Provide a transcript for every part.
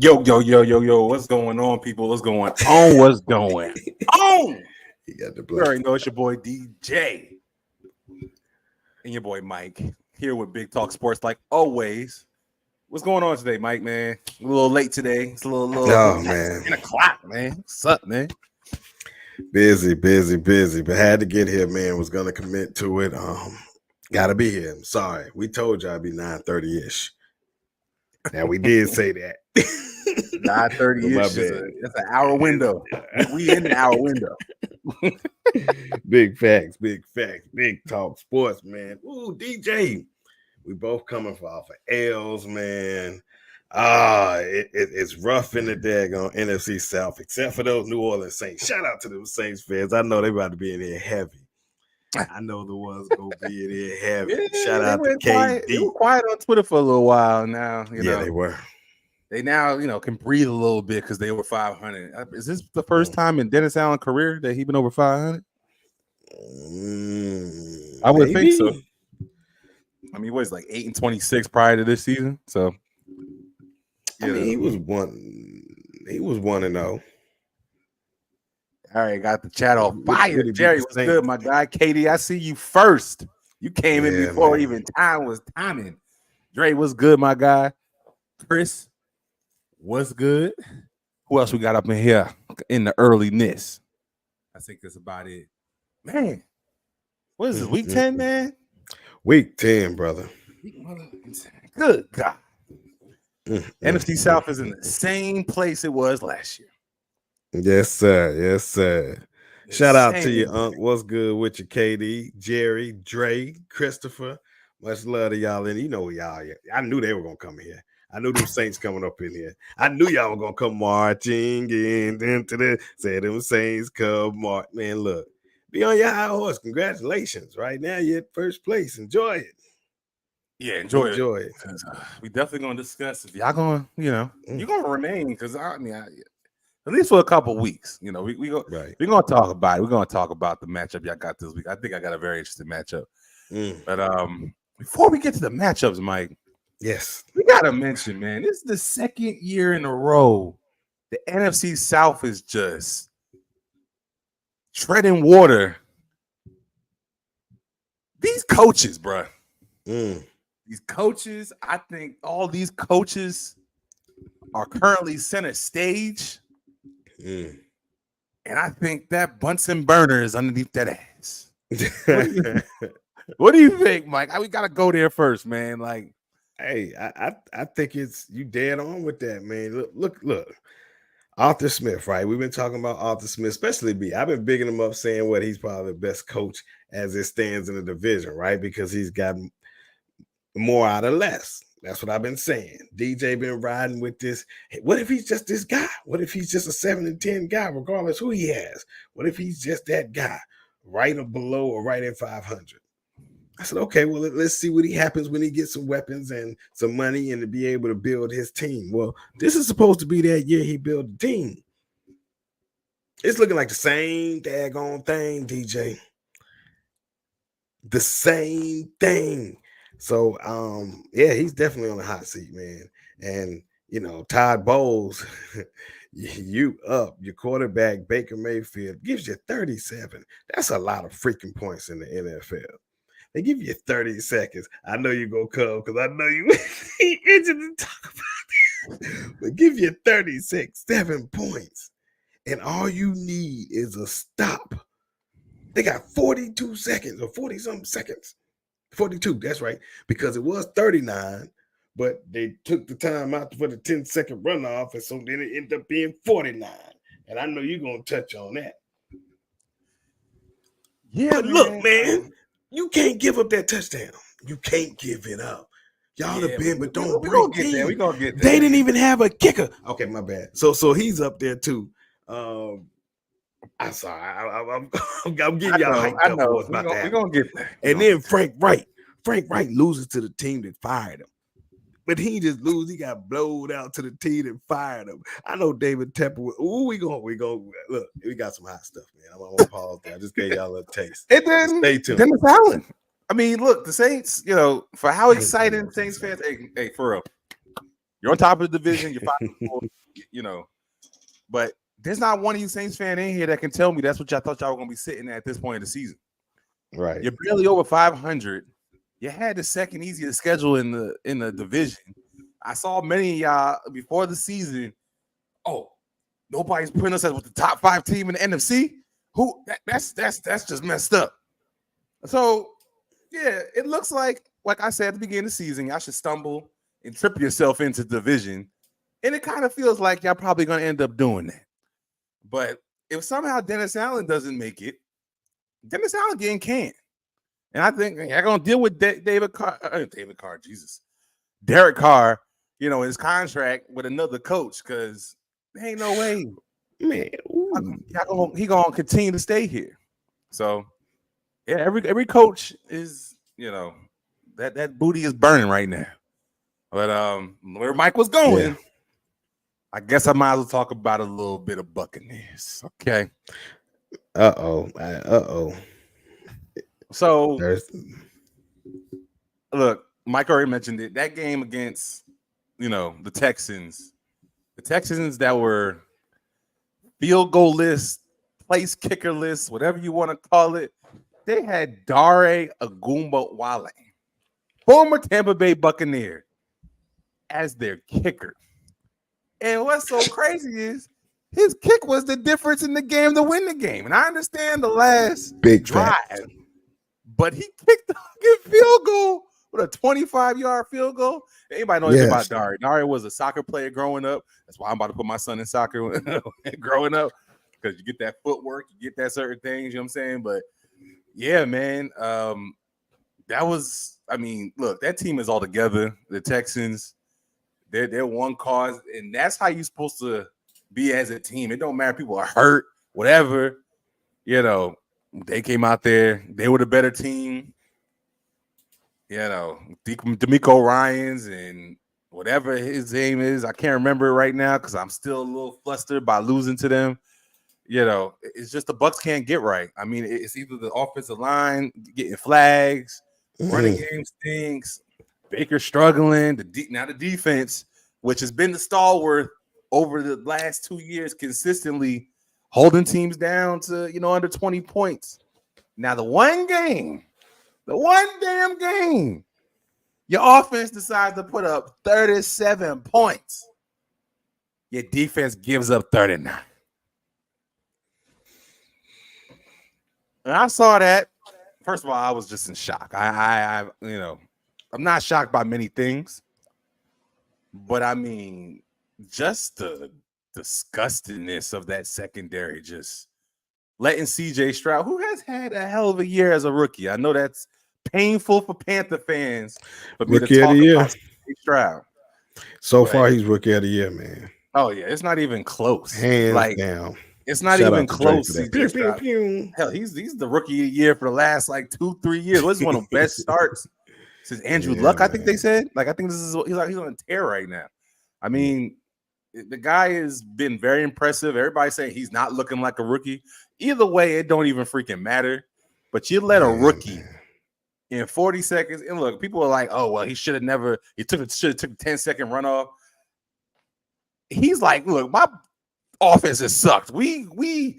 Yo. What's going on, people? What's going on? What's going on? He got the You already black. know it's your boy DJ and your boy Mike here with Big Talk Sports, like always. What's going on today, Mike, man? A little late today. It's a little Oh man, 10 o'clock, man. What's up, man? busy, but had to get here, man. Was gonna commit to it. Gotta be here. I'm sorry. We told y'all I'd be 9:30-ish. Now we did say that. 9:30-ish is that's an hour window. We in the hour window. Big facts, big talk sports, man. Ooh, DJ. We both coming off of L's, man. It's rough in the daggone NFC South, except for those New Orleans Saints. Shout out to them Saints fans. I know they about to be in here heavy. I know the ones gonna be in here heavy. Yeah, Shout out to KD. They were quiet on Twitter for a little while now. You know, they were. They now, can breathe a little bit because they were 500. Is this the first time in Dennis Allen's career that he been over 500? I would think so. I mean, what is like 8-26 prior to this season? So, I mean, he was 1-0. All right, got the chat on fire. Jerry, what's good, my guy? Katie, I see you first. You came in before even time was timing. Dre, what's good, my guy? Chris, what's good? Who else we got up in here in the earliness? I think that's about it. Man, what is this, week 10, man? Week 10, brother. Good God. NFC South is in the same place it was last year. Yes, sir. Shout out to you, Unc. What's good with you, KD, Jerry, Dre, Christopher? Much love to y'all. And you know y'all. I knew they were gonna come here. I knew them Saints coming up in here. I knew y'all were gonna come marching into the say them Saints come march. Man, look, be on your high horse. Congratulations. Right now, you're at first place. Enjoy it. Yeah, enjoy it. We definitely gonna discuss if y'all gonna, you're gonna remain because at least for a couple weeks, we gonna talk about it. We're gonna talk about the matchup y'all got this week. I think I got a very interesting matchup. But before we get to the matchups, Mike, yes, we gotta mention, man, this is the second year in a row the NFC South is just treading water. These coaches, bruh. These coaches, I think all these coaches are currently center stage. And I think that Bunsen burner is underneath that ass. What do you think, Mike? We got to go there first, man. Like, hey, I think it's you dead on with that, man. Look. Arthur Smith, right? We've been talking about Arthur Smith, especially B. I've been bigging him up, saying what he's probably the best coach as it stands in the division, right? Because he's got more out of less. That's what I've been saying. DJ been riding with this. Hey, what if he's just this guy? What if he's just a 7-10 guy, regardless who he has? What if he's just that guy, right or below or right at 500? I said, okay, well, let's see what happens when he gets some weapons and some money and to be able to build his team. Well, this is supposed to be that year he built the team. It's looking like the same daggone thing, DJ. The same thing. So, he's definitely on the hot seat, man. And, Todd Bowles, you up. Your quarterback, Baker Mayfield, gives you 37. That's a lot of freaking points in the NFL. They give you 30 seconds. I know you're going to come because I know you itching to talk about this. But give you 7 points. And all you need is a stop. They got 42 seconds or 40-something seconds. 42, that's right, because it was 39, but they took the time out for the 10-second runoff, and so then it ended up being 49. And I know you're going to touch on that. Yeah, but look, man, you can't give up that touchdown. You can't give it up. Y'all have been, but don't break. We're going to get there. We're going to get there. They didn't even have a kicker. Okay, my bad. So he's up there, too. I'm sorry. I'm getting y'all hyped up for what's about to happen. We're going to get there. And then Frank Wright loses to the team that fired him. But he just lose. He got blowed out to the team that fired him. I know David Tepper. We go. Look, we got some hot stuff, man. I'm gonna pause there. I just gave y'all a taste. And then stay tuned. Dennis Allen. I mean, look, the Saints. For how exciting Saints fans. Hey, for real. You're on top of the division. You're 5-4. You know, but there's not one of you Saints fan in here that can tell me that's what y'all thought y'all were gonna be sitting at this point of the season. Right. You're barely over 500. You had the second easiest schedule in the division. I saw many of y'all before the season. Oh, nobody's putting us as with the top 5 team in the NFC. Who? That's just messed up. So yeah, it looks like I said at the beginning of the season, y'all should stumble and trip yourself into division, and it kind of feels like y'all probably gonna end up doing that. But if somehow Dennis Allen doesn't make it, Dennis Allen getting canned. And I think you're going to deal with Derek Carr, his contract with another coach because there ain't no way. Man, he going to continue to stay here. So, yeah, every coach is, that booty is burning right now. But where Mike was going, I guess I might as well talk about a little bit of Buccaneers. Okay. So, look, Mike already mentioned it. That game against, the Texans that were field goal list, place kicker list, whatever you want to call it, they had Dare Agumba-Wale, former Tampa Bay Buccaneer, as their kicker. And what's so crazy is his kick was the difference in the game to win the game. And I understand the last big drive, but he kicked the field goal with a 25-yard field goal. Anybody know anything about Dare? Dare was a soccer player growing up. That's why I'm about to put my son in soccer growing up, because you get that footwork, you get that certain things, you know what I'm saying? But yeah, man, that was, look, that team is all together. The Texans, they're one cause, and that's how you're supposed to be as a team. It don't matter if people are hurt, whatever. They came out there. They were the better team. D'Amico Ryans and whatever his name is, I can't remember it right now because I'm still a little flustered by losing to them. It's just the Bucs can't get right. It's either the offensive line getting flags, running game stinks, Baker struggling. Now the defense, which has been the stalwart over the last 2 years, consistently holding teams down to under 20 points. Now the one damn game, your offense decides to put up 37 points. Your defense gives up 39. And I saw that. First of all, I was just in shock. I'm not shocked by many things, but just the disgustingness of that secondary, just letting CJ Stroud, who has had a hell of a year as a rookie. I know that's painful for Panther fans, but rookie of the year, CJ Stroud. So far, he's rookie of the year, man. Oh yeah, it's not even close. Hands down. It's not even close. Hell, he's the rookie of the year for the last 2-3 years. What's one of the best starts since Andrew Luck? I think they said. I think this is he's on a tear right now. The guy has been very impressive. Everybody's saying he's not looking like a rookie. Either way, it don't even freaking matter. But you let a rookie in 40 seconds, and look, people are like, "Oh well, he should have never. He should have took a 10-second runoff." He's like, "Look, my offense has sucked. We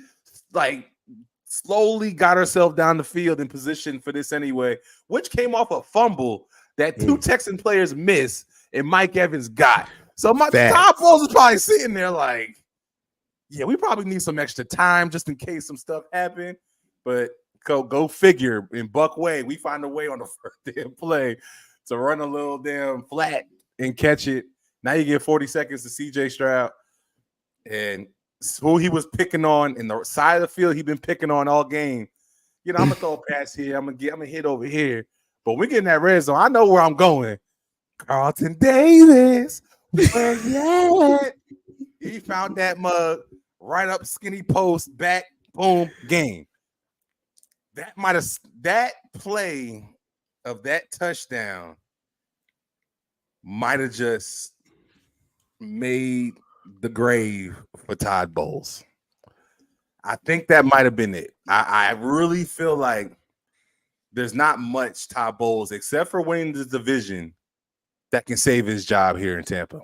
slowly got ourselves down the field in position for this anyway, which came off a fumble that 2 Texan players missed and Mike Evans got." So Todd Bowles is probably sitting there like, yeah, we probably need some extra time just in case some stuff happened. But go figure. In Buck way, we find a way on the first damn play to run a little damn flat and catch it. Now you get 40 seconds to CJ Stroud. And who he was picking on in the side of the field he'd been picking on all game. I'm going to throw a pass here. I'm going to hit over here. But we get in that red zone. I know where I'm going. Carlton Davis. Yeah, he found that mug right up skinny post, back, boom, game. That play of that touchdown might have just made the grave for Todd Bowles. I think that might have been it. I really feel like there's not much Todd Bowles, except for winning the division, that can save his job here in Tampa.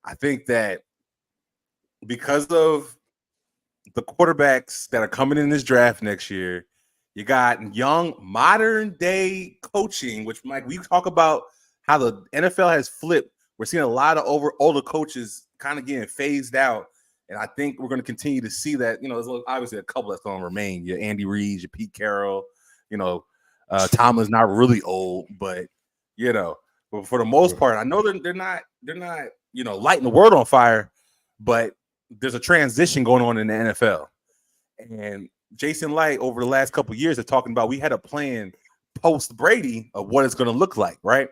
I think that because of the quarterbacks that are coming in this draft next year, you got young, modern day coaching, which Mike, we talk about how the NFL has flipped. We're seeing a lot of older coaches kind of getting phased out. And I think we're going to continue to see that. There's obviously a couple that's going to remain. Your Andy Reid, your Pete Carroll, Tomlin's not really old, but but for the most part, I know they're not lighting the world on fire, but there's a transition going on in the NFL. And Jason Light over the last couple of years are talking about we had a plan post Brady of what it's going to look like, right?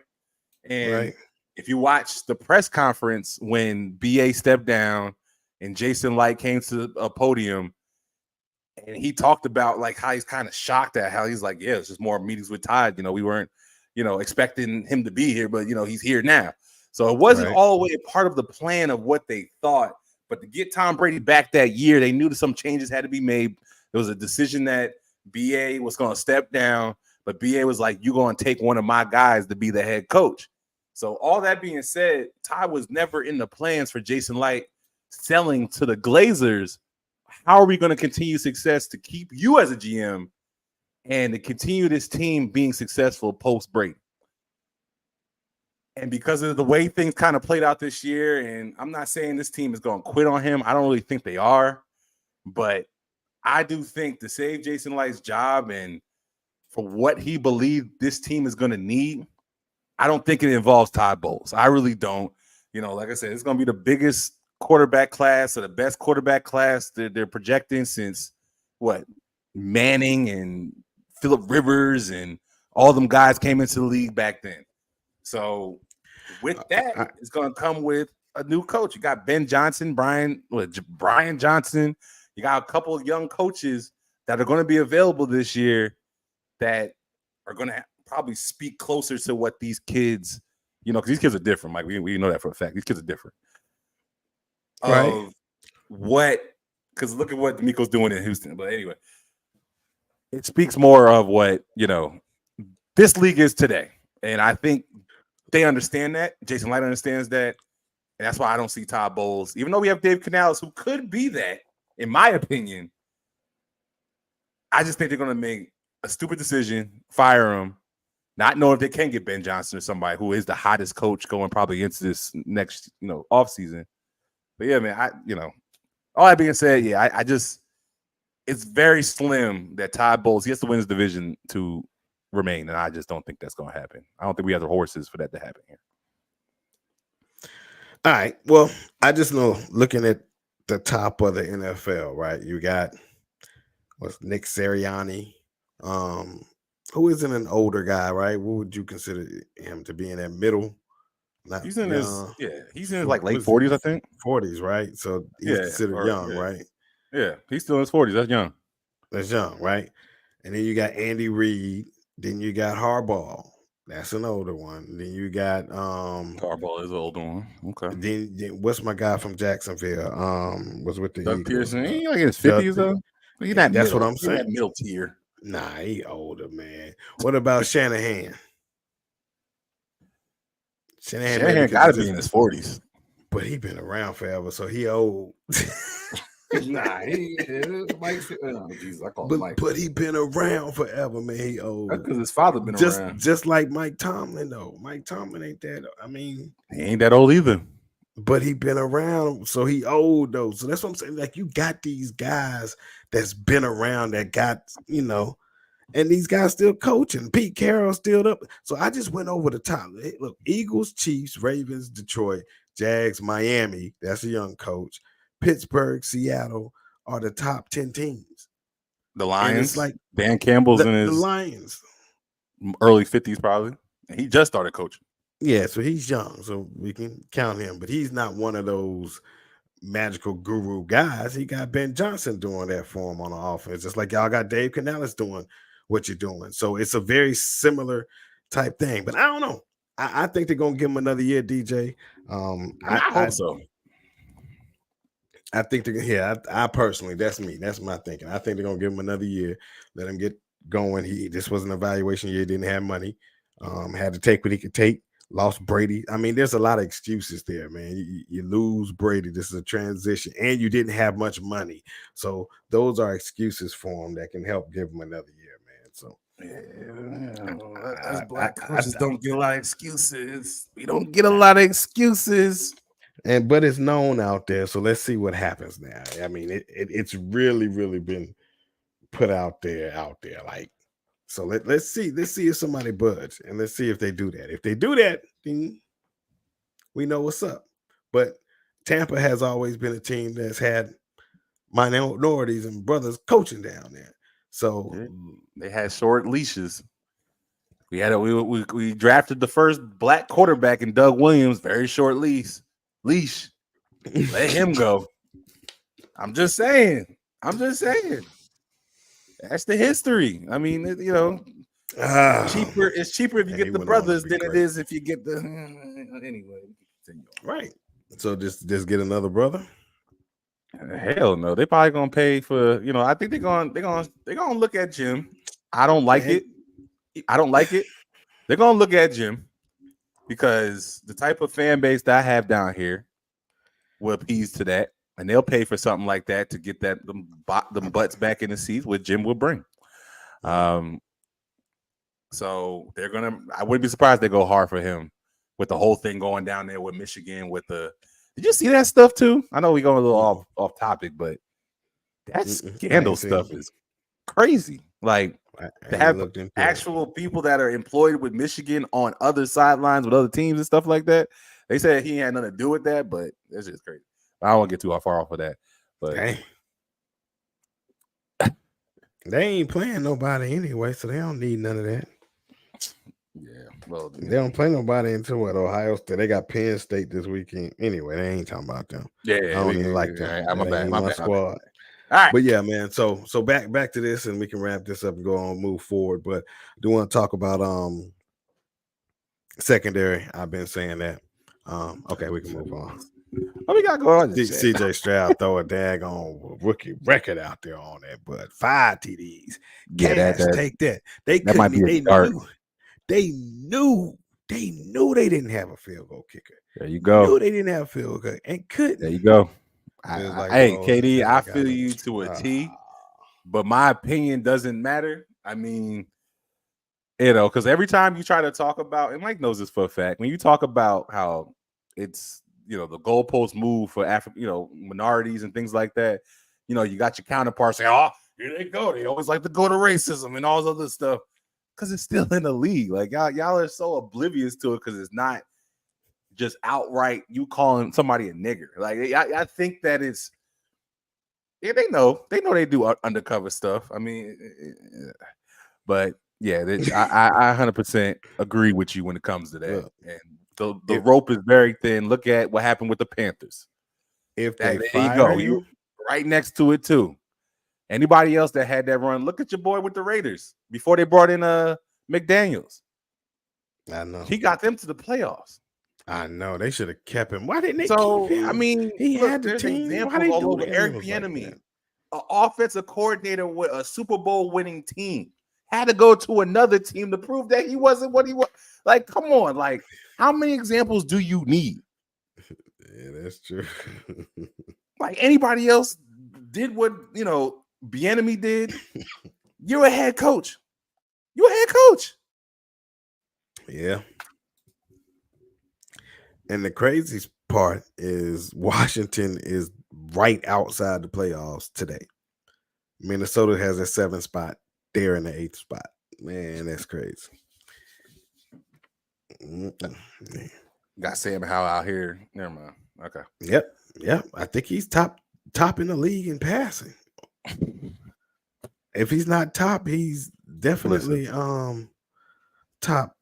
And if you watch the press conference when BA stepped down and Jason Light came to a podium and he talked about like how he's kind of shocked at how he's like, yeah, it's just more meetings with Todd. We weren't, expecting him to be here, but he's here now. So it wasn't all the way a part of the plan of what they thought. But to get Tom Brady back that year, they knew that some changes had to be made. There was a decision that BA was going to step down, but BA was like, you're going to take one of my guys to be the head coach. So all that being said, Ty was never in the plans for Jason Light selling to the Glazers. How are we going to continue success to keep you as a GM and to continue this team being successful post Brady? And because of the way things kind of played out this year, and I'm not saying this team is going to quit on him. I don't really think they are. But I do think to save Jason Light's job and for what he believed this team is going to need, I don't think it involves Todd Bowles. I really don't. Like I said, it's going to be the biggest quarterback class or the best quarterback class that they're projecting since Manning and Phillip Rivers and all them guys came into the league back then. So with that, it's going to come with a new coach. You got Ben Johnson, Brian Johnson. You got a couple of young coaches that are going to be available this year that are going to probably speak closer to what these kids, because these kids are different, Mike. We know that for a fact. These kids are different. Right. Because look at what D'Amico's doing in Houston. But anyway, it speaks more of what, this league is today. And I think they understand that. Jason Light understands that. And that's why I don't see Todd Bowles. Even though we have Dave Canales, who could be that, in my opinion, I just think they're going to make a stupid decision, fire him, not know if they can get Ben Johnson or somebody who is the hottest coach going probably into this next, offseason. But yeah, man, all that being said, I just, it's very slim that Todd Bowles, he has to win his division to remain, and I just don't think that's going to happen. I don't think we have the horses for that to happen here. All right. Well, I just know looking at the top of the NFL, right? You got Nick Sirianni, who isn't an older guy, right? What would you consider him to be in that middle? He's in his like late 40s, I think. 40s, right? So he's considered young, right? Yeah, he's still in his 40s. That's young. That's young, right? And then you got Andy Reid. Then you got Harbaugh. That's an older one. Then you got Harbaugh is an older one. Okay. Then what's my guy from Jacksonville? Was with the Doug Eagles. Pearson. He like in his 50s though. That's what I'm saying. That middle tier. Nah, he older, man. What about Shanahan? Shanahan got to be in his 40s. But he been around forever, so he old. Nah, he Mike. Jesus, I call him Mike. But he been around forever, man. He old. That's because his father been around. Just like Mike Tomlin, though. Mike Tomlin ain't that. I mean, he ain't that old either. But he been around, so he old though. So that's what I'm saying. Like you got these guys that's been around that got, and these guys still coaching. Pete Carroll still up. So I just went over the top. Look, Eagles, Chiefs, Ravens, Detroit, Jags, Miami. That's a young coach. Pittsburgh, Seattle are the top 10 teams. The Lions, like Dan Campbell's in his the Lions, early 50s probably. And he just started coaching. Yeah, so he's young, so we can count him. But he's not one of those magical guru guys. He got Ben Johnson doing that for him on the offense, just like y'all got Dave Canales doing what you're doing. So it's a very similar type thing. But I don't know. I think they're gonna give him another year, DJ. I hope so. I think I personally, that's me. That's my thinking. I think they're gonna give him another year, let him get going. This was an evaluation year, didn't have money, had to take what he could take. Lost Brady. I mean, there's a lot of excuses there, man. You lose Brady. This is a transition, and you didn't have much money. So those are excuses for him that can help give him another year, man. So us black coaches don't get a lot of excuses. We don't get a lot of excuses. But it's known out there. So let's see what happens now. I mean, it's really, really been put out there. Like, so let's see if somebody budge, and let's see if they do that. If they do that, then we know what's up. But Tampa has always been a team that's had minorities and brothers coaching down there. So they had short leashes. We drafted the first black quarterback in Doug Williams, very short leash. Let him go. I'm just saying. That's the history. I mean, it's cheaper if you get the brothers than it is if you get the anyway. Right. So just get another brother. Hell no. They probably gonna pay for. I think they're gonna look at Jim. I don't like it. They're gonna look at Jim because the type of fan base that I have down here will appease to that. And they'll pay for something like that to get them butts back in the seats, which Jim will bring. So they're gonna. I wouldn't be surprised they go hard for him with the whole thing going down there with Michigan. Did you see that stuff too? I know we going a little off topic, but that scandal stuff is crazy. Like to have actual people that are employed with Michigan on other sidelines with other teams and stuff like that. They said he had nothing to do with that, but that's just crazy. I don't want to get too far off of that, but they ain't playing nobody anyway, so they don't need none of that. Yeah, well, they don't play nobody until Ohio State. They got Penn State this weekend. Anyway, they ain't talking about them. Yeah, I don't even like them. I'm my squad. All right, but yeah, man. So back to this, and we can wrap this up and go on, move forward. But I do want to talk about secondary. I've been saying that. Okay, we can move on. What we got going on? CJ Stroud throw a daggone rookie record out there on that, but 5 TDs. Yeah, take that. They knew they didn't have a field goal kicker. There you go. Knew they didn't have a field goal and couldn't. There you go. Hey, KD, I feel you to a T, but my opinion doesn't matter. I mean, because every time you try to talk about, and Mike knows this for a fact, when you talk about how it's the goalposts move for minorities and things like that, you got your counterparts saying, "Oh, here they go. They always like to go to racism and all this other stuff," because it's still in the league. Like y'all are so oblivious to it because it's not just outright you calling somebody a nigger. Like I think that it's they know they do undercover stuff. I mean, but yeah, I 100% agree with you when it comes to that. And the rope is very thin. Look at what happened with the Panthers. If there you go, you right next to it too. Anybody else that had that run, look at your boy with the Raiders before they brought in McDaniels. I know he got them to the playoffs. I know they should have kept him. Why didn't they keep him? I mean, he had the team. Why they all over Eric Bieniemy, an offensive coordinator with a Super Bowl winning team, had to go to another team to prove that he wasn't what he was. Like, come on, like, how many examples do you need? Yeah, that's true. Like anybody else did what Bieniemy did. You're a head coach. Yeah. And the craziest part is Washington is right outside the playoffs today. Minnesota has a 7th spot. They're in the 8th spot. Man, that's crazy. Got Sam Howell out here. Never mind. Okay. Yep. I think he's top in the league in passing. If he's not top, he's definitely top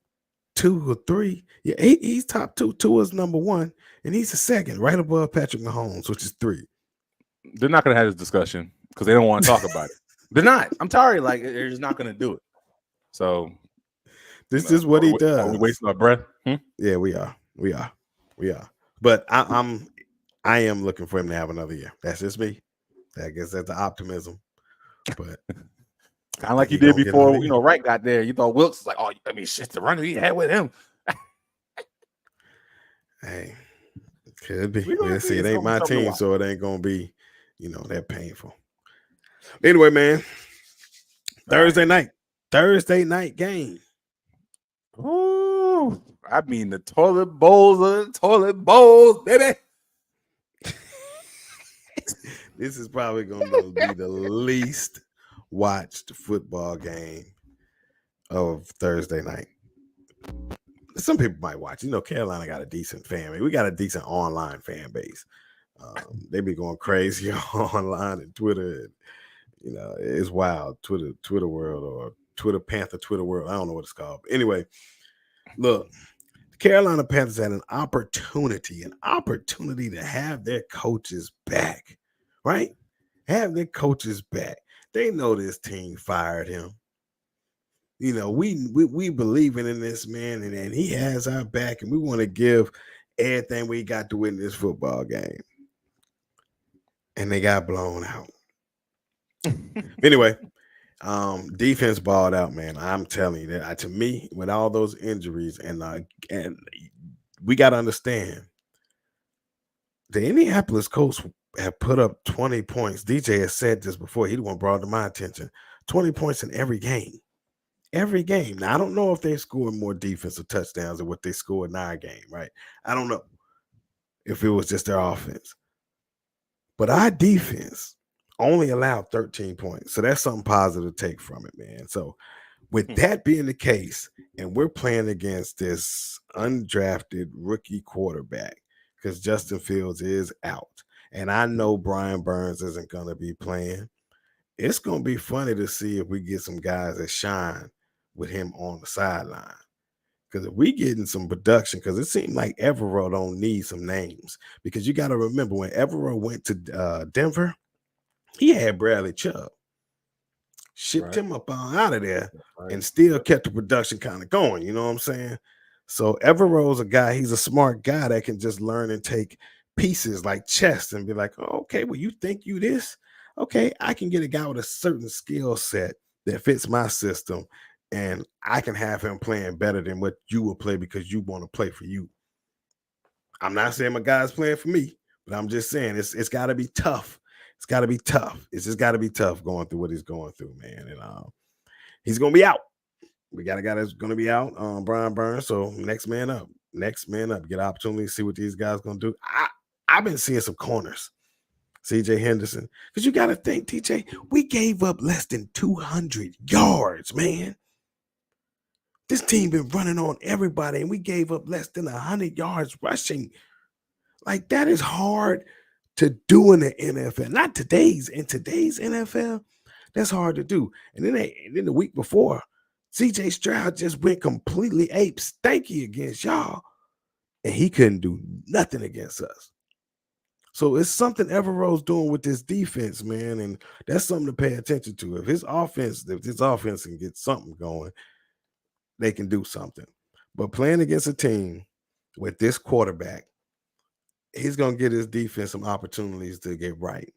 2 or 3. Yeah, he's top 2. 2 is number 1, and he's the second, right above Patrick Mahomes, which is 3. They're not going to have this discussion because they don't want to talk about it. They're not. I'm sorry. Like, they're just not going to do it. So this is what he does. Are we wasting our breath? Yeah, we are. But I am looking for him to have another year. That's just me. I guess that's the optimism. But kind of like you did before, Wright got there. You thought Wilkes was like, oh, I mean, shit, the runner he had with him. Hey, could be. We'll see. It ain't my team, so it ain't gonna be, that painful. Anyway, man. Thursday night game. Ooh, I mean the toilet bowls, baby. This is probably gonna be the least watched football game of Thursday night. Some people might watch. Carolina got a decent fan base. We got a decent online fan base. They be going crazy online and Twitter. And, it's wild. Twitter world or Twitter Panther Twitter world. I don't know what it's called. But anyway, look, the Carolina Panthers had an opportunity to have their coaches back, right? Have their coaches back. They know this team fired him. We believing in this man, and he has our back, and we want to give everything we got to win this football game. And they got blown out. Anyway, defense balled out, man. I'm telling you that. To me, with all those injuries, and we got to understand, the Indianapolis Colts have put up 20 points. DJ has said this before. He the one brought it to my attention. 20 points in every game. Every game. Now, I don't know if they scored more defensive touchdowns than what they scored in our game, right? I don't know if it was just their offense. But our defense only allowed 13 points. So that's something positive to take from it, man. So with that being the case, and we're playing against this undrafted rookie quarterback, because Justin Fields is out. And I know Brian Burns isn't going to be playing. It's going to be funny to see if we get some guys that shine with him on the sideline. Because if we getting some production, because it seemed like Evero don't need some names. Because you got to remember, when Evero went to Denver, he had Bradley Chubb. Shipped him up out of there and still kept the production kind of going. You know what I'm saying? So Evero's a guy, he's a smart guy that can just learn and take pieces like chess and be like, oh, okay, well, you think you this? Okay, I can get a guy with a certain skill set that fits my system, and I can have him playing better than what you will play because you want to play for you. I'm not saying my guy's playing for me, but I'm just saying it's got to be tough. It's got to be tough. It's just got to be tough going through what he's going through, man. And he's going to be out. We got a guy that's going to be out, Brian Burns. So next man up. Get an opportunity to see what these guys going to do. I've been seeing some corners. CJ Henderson. Because you got to think, TJ, we gave up less than 200 yards, man. This team been running on everybody, and we gave up less than 100 yards rushing. Like, that is hard to do in the NFL. Not today's. In today's NFL, that's hard to do. And then the week before, CJ Stroud just went completely ape stanky against y'all, and he couldn't do nothing against us. So it's something Evero's doing with this defense, man, and that's something to pay attention to. If this offense can get something going, they can do something. But playing against a team with this quarterback, he's going to get his defense some opportunities to get right.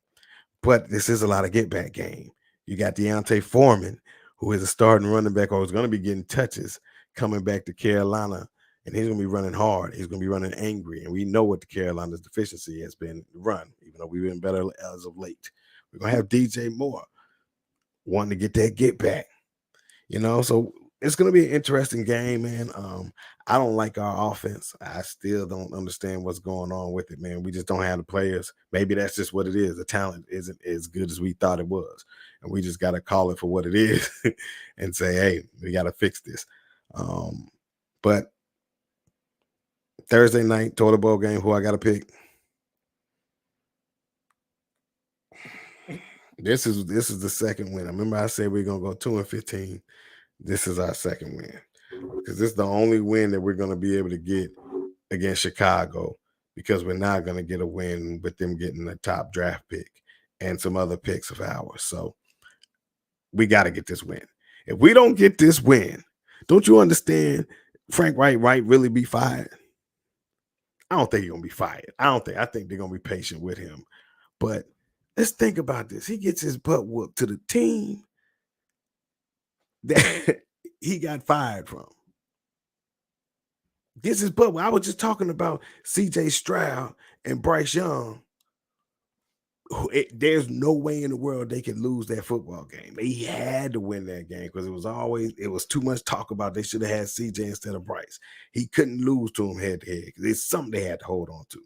But this is a lot of get-back game. You got Deontay Foreman, who is a starting running back or is going to be getting touches coming back to Carolina, and he's going to be running hard. He's going to be running angry, and we know what the Carolina's deficiency has been run, even though we've been better as of late. We're going to have DJ Moore wanting to get that get-back. So it's going to be an interesting game, man. I don't like our offense. I still don't understand what's going on with it, man. We just don't have the players. Maybe that's just what it is. The talent isn't as good as we thought it was. And we just got to call it for what it is and say, hey, we got to fix this. But Thursday night, total bowl game, who I got to pick? This is the second win. I remember I said we're going to go 2-15. This is our second win. Because this is the only win that we're going to be able to get against Chicago, because we're not going to get a win with them getting the top draft pick and some other picks of ours. So we got to get this win. If we don't get this win, don't you understand Frank Wright really be fired? I don't think he's going to be fired. I think they're going to be patient with him. But let's think about this. He gets his butt whooped to the team that he got fired from. This is but I was just talking about CJ Stroud and Bryce Young. There's no way in the world they could lose that football game. They had to win that game because it was too much talk about they should have had CJ instead of Bryce. He couldn't lose to him head to head because it's something they had to hold on to.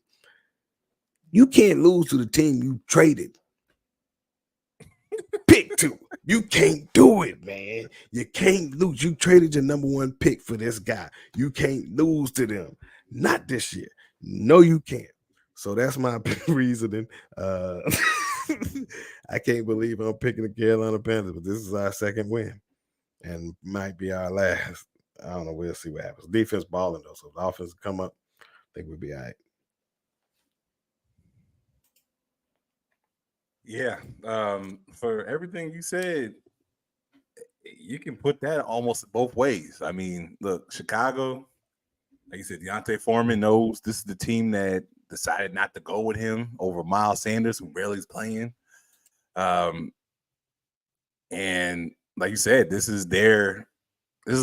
You can't lose to the team you traded pick to. You can't do it, man. You can't lose. You traded your number one pick for this guy. You can't lose to them. Not this year. No, you can't. So that's my reasoning. I can't believe I'm picking the Carolina Panthers, but this is our second win and might be our last. I don't know. We'll see what happens. Defense balling though, so if the offense come up, I think we'll be all right. Yeah. For everything you said, you can put that almost both ways. I mean, look, Chicago, like you said, Deontay Foreman knows this is the team that decided not to go with him over Miles Sanders, who barely is playing. And like you said, this is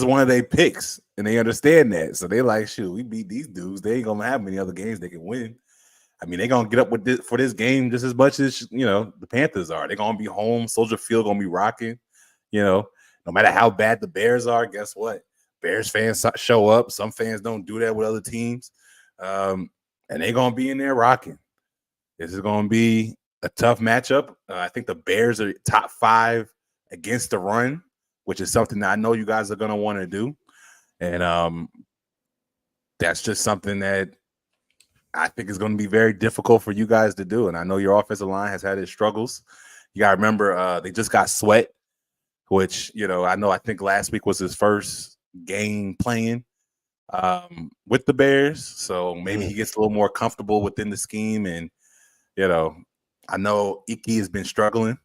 one of their picks, and they understand that. So they like, shoot, we beat these dudes. They ain't gonna have many other games they can win. I mean, they're gonna get up with this for this game just as much as the Panthers are. They're gonna be home. Soldier Field gonna be rocking. No matter how bad the Bears are, guess what? Bears fans show up. Some fans don't do that with other teams, and they're gonna be in there rocking. This is gonna be a tough matchup. I think the Bears are top 5 against the run, which is something that I know you guys are gonna want to do, and that's just something that I think is going to be very difficult for you guys to do. And I know your offensive line has had its struggles. You got to remember, they just got Sweat, which, I think last week was his first game playing with the Bears. So maybe he gets a little more comfortable within the scheme. And, I know Icky has been struggling.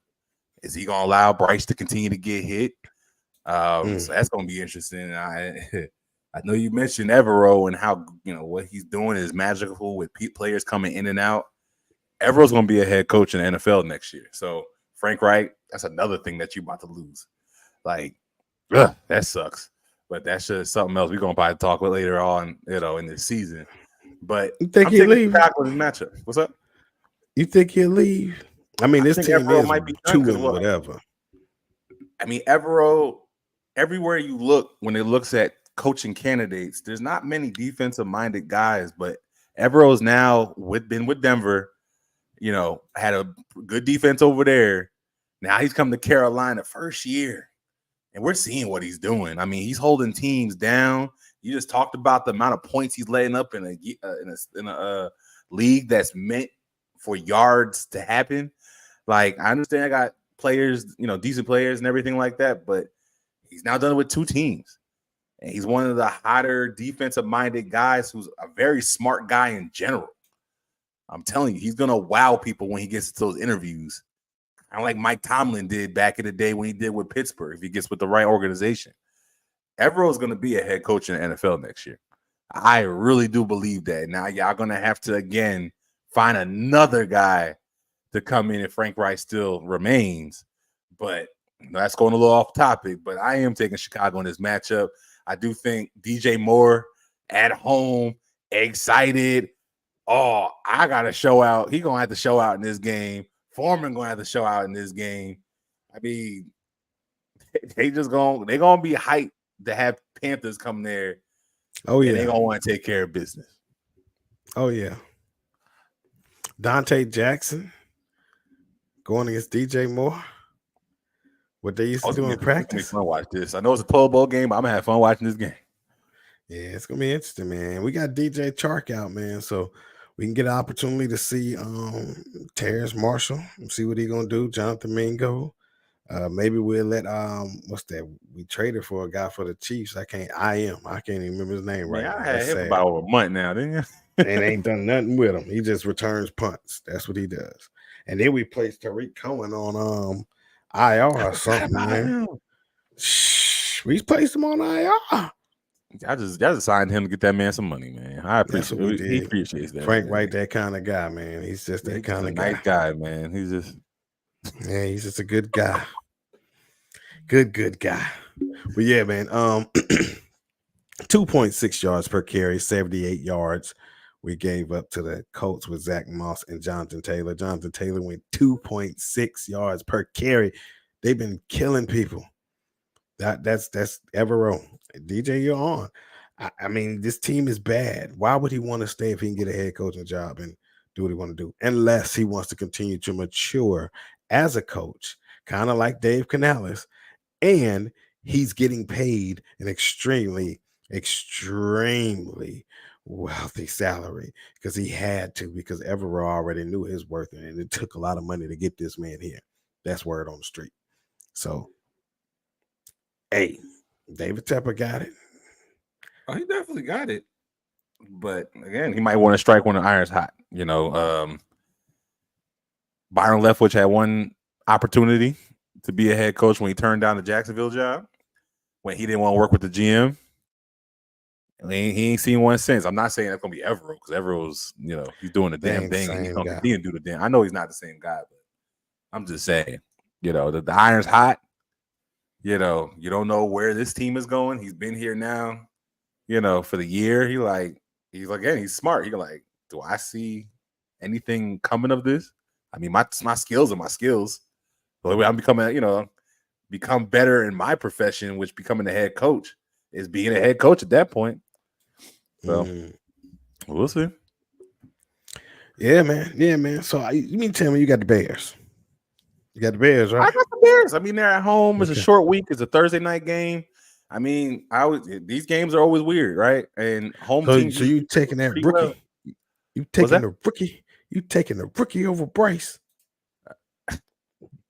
Is he going to allow Bryce to continue to get hit? So that's going to be interesting. I know you mentioned Evero and how, what he's doing is magical with players coming in and out. Evero's going to be a head coach in the NFL next year. So Frank Reich, that's another thing that you're about to lose. Like, that sucks. But that's just something else we're going to probably talk about later on, in this season. But you think he'll leave? Chicago in this matchup. What's up? You think he'll leave? I mean, this team Evero is might be 2 and whatever. I mean, Evero, everywhere you look, when it looks at coaching candidates, there's not many defensive-minded guys, but Evero's now been with Denver, had a good defense over there. Now he's come to Carolina first year, and we're seeing what he's doing. I mean, he's holding teams down. You just talked about the amount of points he's letting up in a league that's meant for yards to happen. Like, I understand I got players, decent players and everything like that, but he's now done it with 2 teams. And he's one of the hotter defensive-minded guys who's a very smart guy in general. I'm telling you, he's going to wow people when he gets to those interviews. Kind of like Mike Tomlin did back in the day when he did with Pittsburgh, if he gets with the right organization. Evero is going to be a head coach in the NFL next year. I really do believe that. Now, y'all going to have to, again, find another guy to come in if Frank Reich still remains. But that's going a little off topic. But I am taking Chicago in this matchup. I do think DJ Moore at home, excited. Oh, I got to show out. He's going to have to show out in this game. Foreman going to have to show out in this game. I mean, they're going to be hyped to have Panthers come there. Oh, yeah. And they're going to want to take care of business. Oh, yeah. Dante Jackson going against DJ Moore. What they used to do in practice. Fun watch this. I know it's a Pro Bowl game, but I'm gonna have fun watching this game. Yeah, it's gonna be interesting, man. We got DJ Chark out, man, so we can get an opportunity to see Terrace Marshall and see what he's gonna do. Jonathan Mingo. Maybe we'll let what's that? We traded for a guy for the Chiefs. I can't even remember his name right now. I had him about over a month now, didn't you? And ain't done nothing with him. He just returns punts. That's what he does. And then we placed Tariq Cohen on IR or something, man. We placed him on IR. I just signed him to get that man some money, man. I appreciate it. He appreciates that. Frank Wright, that kind of guy, man. He's just that kind of guy. Nice guy, man. He's just a good guy. Good guy. But yeah, man. 2.6 yards per carry, 78 yards. We gave up to the Colts with Zach Moss and Jonathan Taylor. Jonathan Taylor went 2.6 yards per carry. They've been killing people. That's Evero. DJ, you're on. I mean, this team is bad. Why would he want to stay if he can get a head coaching job and do what he want to do? Unless he wants to continue to mature as a coach, kind of like Dave Canales, and he's getting paid an extremely wealthy salary because he had to, because Evero already knew his worth, and it took a lot of money to get this man here. That's word on the street. So, hey, David Tepper got it. Oh, he definitely got it. But again, he might want to strike when the iron's hot. You know, Byron Leftwich had one opportunity to be a head coach when he turned down the Jacksonville job, when he didn't want to work with the GM. He ain't seen one since. I'm not saying that's gonna be Evero, because Evero's, you know, he's doing the damn thing, and he's gonna continue to do the damn. I know he's not the same guy, but I'm just saying, you know, the iron's hot. You know, you don't know where this team is going. He's been here now, you know, for the year. He's like, again, he's smart. He's like, do I see anything coming of this? I mean, my skills are my skills. So I'm becoming, you know, become better in my profession, which becoming a head coach is being a head coach at that point. So we'll see. Yeah, man. So you mean tell me you got the Bears? You got the Bears, right? I got the Bears. I mean, they're at home. It's a short week. It's a Thursday night game. I mean, these games are always weird, right? And home teams. So you taking that rookie? Well. You taking the rookie? You taking the rookie over Bryce?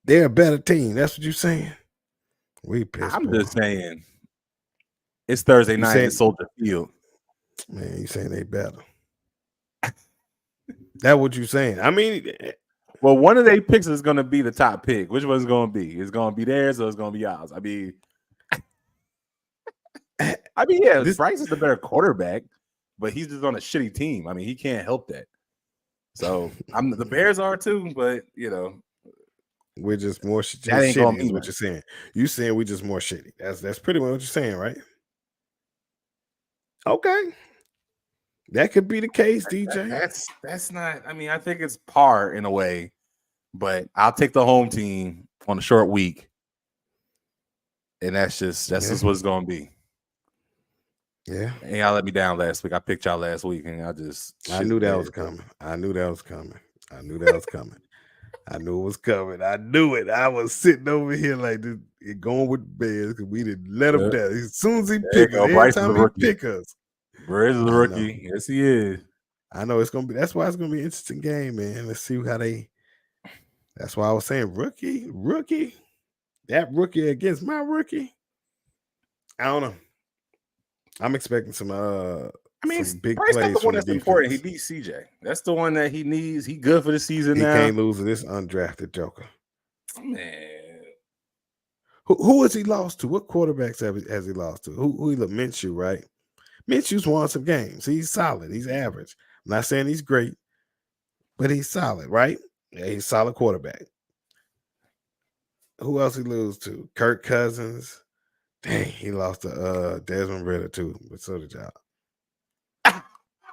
They're a better team. That's what you're saying. We pissed. I'm just saying. It's Thursday night at Soldier Field. Man, you saying they better? That's what you're saying. I mean, well, one of their picks is going to be the top pick. Which one's going to be? It's going to be theirs or it's going to be ours? I mean, yeah, Bryce is the better quarterback, but he's just on a shitty team. I mean, he can't help that. So the Bears are too, but you know, we're just more shitty. Is what you're saying. You saying we're just more shitty. That's pretty much what you're saying, right? Okay, that could be the case, DJ. That's not. I mean, I think it's par in a way, but I'll take the home team on a short week, and that's just what it's going to be. Yeah, and y'all let me down last week. I picked y'all last week, and I knew that was coming. I knew that was coming. I knew it was coming. I knew it. I was sitting over here like this, going with the Bears because we didn't let him down. As soon as he picked us, every time he pick us. Bryce is a rookie. Yes, he is. I know it's gonna be. That's why it's gonna be an interesting game, man. Let's see how they. That's why I was saying rookie. That rookie against my rookie. I don't know. I'm expecting some. Some big Bryce plays. That's the one that's important. He beat CJ. That's the one that he needs. He good for the season now. He can't lose to this undrafted joker. Man, who has he lost to? What quarterbacks has he lost to? Who he lost? Minshew, right? Minshew's won some games. He's solid. He's average. I'm not saying he's great, but he's solid, right? Yeah, he's a solid quarterback. Who else he lose to? Kirk Cousins. Dang, he lost to Desmond Ritter too, but so did y'all.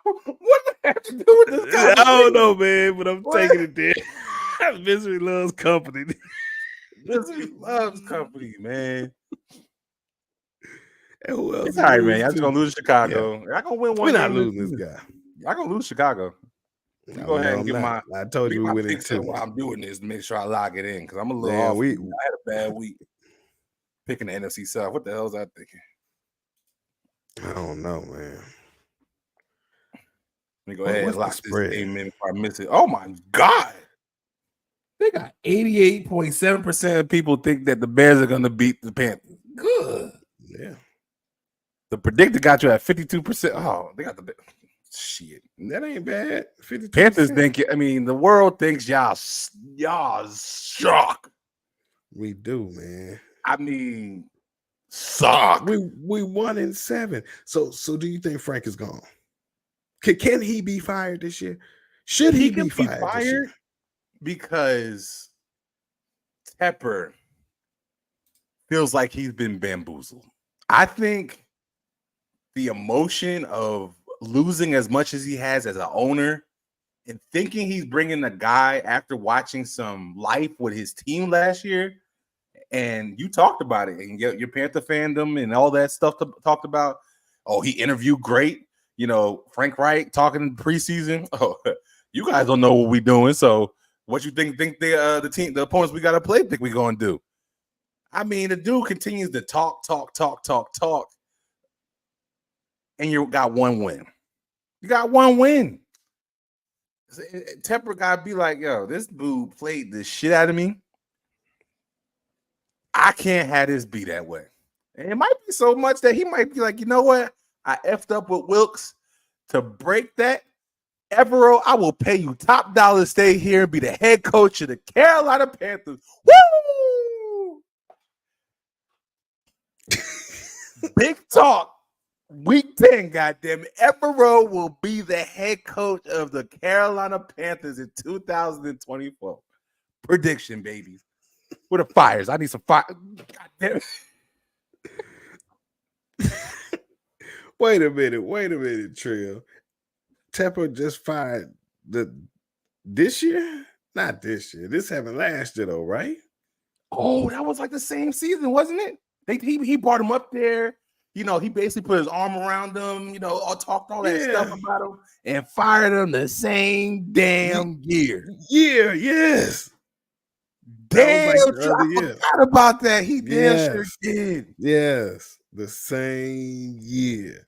What does that have to do with this? I don't know, man, but I'm taking it there. Misery loves company. Misery loves company, man. And who else? It's all right, man. Y'all just gonna lose Chicago. Yeah. Y'all gonna win one. We're not losing this guy. Y'all gonna lose Chicago. Go ahead and get my. I told you we winning too. While I'm doing this, to make sure I lock it in because I'm a little off. I had a bad week picking the NFC South. What the hell was I thinking? I don't know, man. Let me go ahead and lock this game in before I miss it. Oh my God. They got 88.7% of people think that the Bears are going to beat the Panthers. Good. Yeah. The predictor got you at 52%. Oh, they got the shit. That ain't bad. 52%. Panthers think, I mean, the world thinks y'all suck. We do, man. I mean, suck. We 1-7. So do you think Frank is gone? Can he be fired this year? Should he be fired this year? Because Tepper feels like he's been bamboozled. I think the emotion of losing as much as he has as an owner and thinking he's bringing a guy after watching some life with his team last year. And you talked about it, and your Panther fandom and all that stuff talked about. Oh, he interviewed great. Frank Reich talking in preseason. Oh, you guys don't know what we're doing. So what you think the opponents we got to play think we're going to do? I mean, the dude continues to talk. And you got one win. You got one win. Tepper got to be like, yo, this dude played the shit out of me. I can't have this be that way. And it might be so much that he might be like, you know what? I effed up with Wilkes to break that. Evero, I will pay you top dollar to stay here and be the head coach of the Carolina Panthers. Woo! Big talk. Week 10, goddamn it. Evero will be the head coach of the Carolina Panthers in 2024. Prediction, baby. Where the fires? I need some fire. God damn it. Wait a minute, Trill. Tepper just fired this year? Not this year. This happened last year, though, right? Oh, that was like the same season, wasn't it? He brought him up there. He basically put his arm around him, talked all that stuff about him and fired him the same damn year. Yeah, yes. Damn, I forgot about that. He damn sure did. Yes, the same year.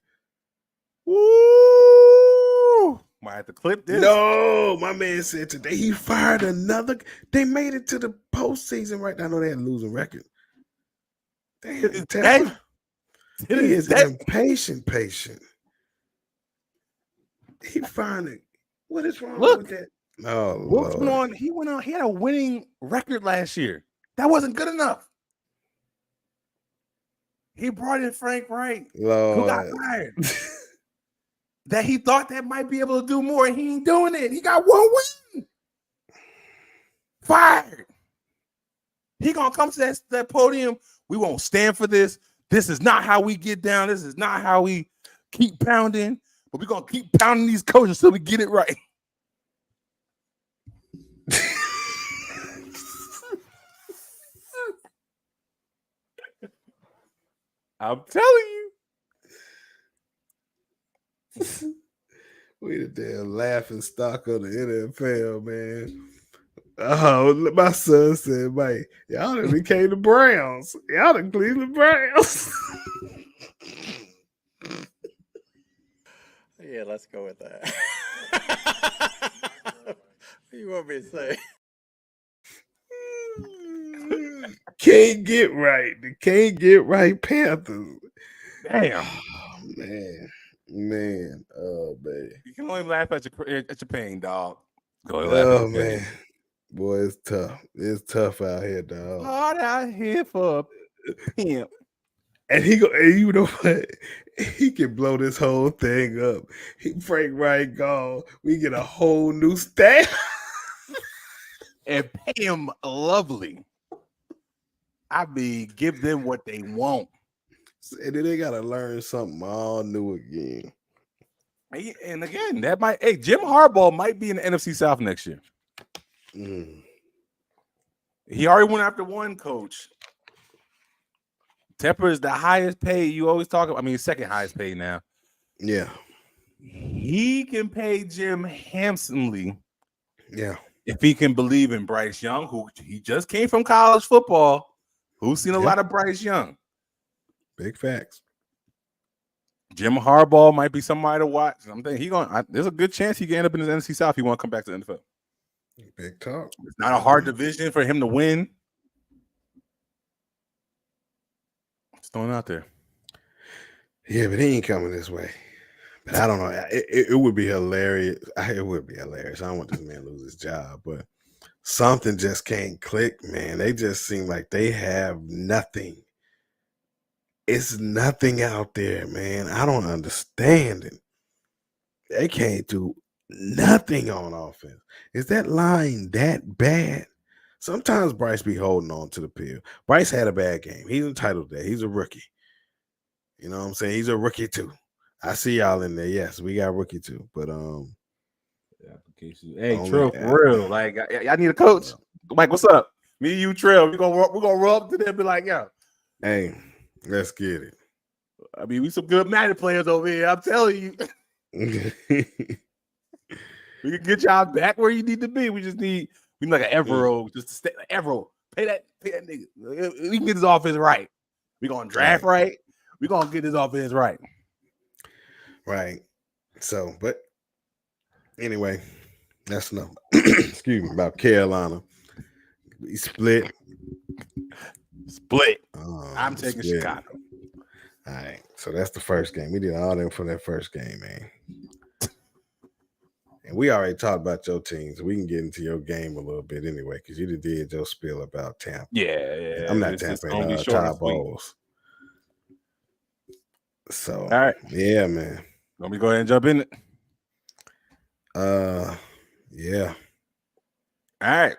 Woo! Might have to clip this. No, my man said today he fired another. They made it to the postseason right now. I know they had a losing record. Damn, he is impatient. He finally. What is wrong with that? Oh, Lord. He went on. He had a winning record last year. That wasn't good enough. He brought in Frank Reich, who got fired. That he thought that might be able to do more, and he ain't doing it. He got one win. Fired. He gonna come to that podium. We won't stand for this. This is not how we get down. This is not how we keep pounding. But we're gonna keep pounding these coaches till we get it right. I'm telling you. We the damn laughing stock of the NFL, man. Oh, my son said, "Mate, y'all done became the Browns. Y'all the Cleveland Browns." Yeah, let's go with that. What do you want me to say? Can't get right. The can't get right Panthers. Damn. Oh, man. Oh, man. You can only laugh at your pain, dog. Go ahead, laugh at man. Pain. Boy, it's tough. It's tough out here, dog. Hard out here for pimp. And you know what? He can blow this whole thing up. Frank Reich gone. We get a whole new staff. And pay him lovely. I mean, give them what they want. And then they gotta learn something all new again. And again, Jim Harbaugh might be in the NFC South next year. He already went after one coach. Tepper is the highest paid. You always talk about. I mean, second highest paid now. Yeah. He can pay Jim handsomely. Yeah. If he can believe in Bryce Young, who he just came from college football, who's seen a lot of Bryce Young. Big facts. Jim Harbaugh might be somebody to watch. I'm thinking there's a good chance he can end up in the NFC South if he want to come back to the NFL. Big talk. It's not a hard division for him to win. Just throwing out there. Yeah, but he ain't coming this way. But I don't know. It would be hilarious. It would be hilarious. I don't want this man to lose his job, but something just can't click, man. They just seem like they have nothing. It's nothing out there, man. I don't understand it. They can't do nothing on offense. Is that line that bad? Sometimes Bryce be holding on to the pill. Bryce had a bad game. He's entitled to that. He's a rookie. You know what I'm saying? He's a rookie too. I see y'all in there. Yes, we got rookie too, but application. Hey, Trill, for real. Like, I need a coach. Mike, what's up? Me, you, Trill. We're gonna roll up to them and be like, yo. Hey, let's get it. I mean, we some good Madden players over here. I'm telling you. We can get y'all back where you need to be. We need like an Evero, just to stay Evero. Pay that nigga. We can get this offense right. We're gonna draft right. We're gonna get this offense right. Right. So, but anyway, that's enough. Excuse me, about Carolina. We split. I'm taking Chicago. All right. So that's the first game. We did all them for that first game, man. And we already talked about your team, so we can get into your game a little bit anyway, because you did your spiel about Tampa. Yeah. I'm not Tampa, Todd Bowles. So, all right. Yeah, man. Let me go ahead and jump in it. Yeah. All right.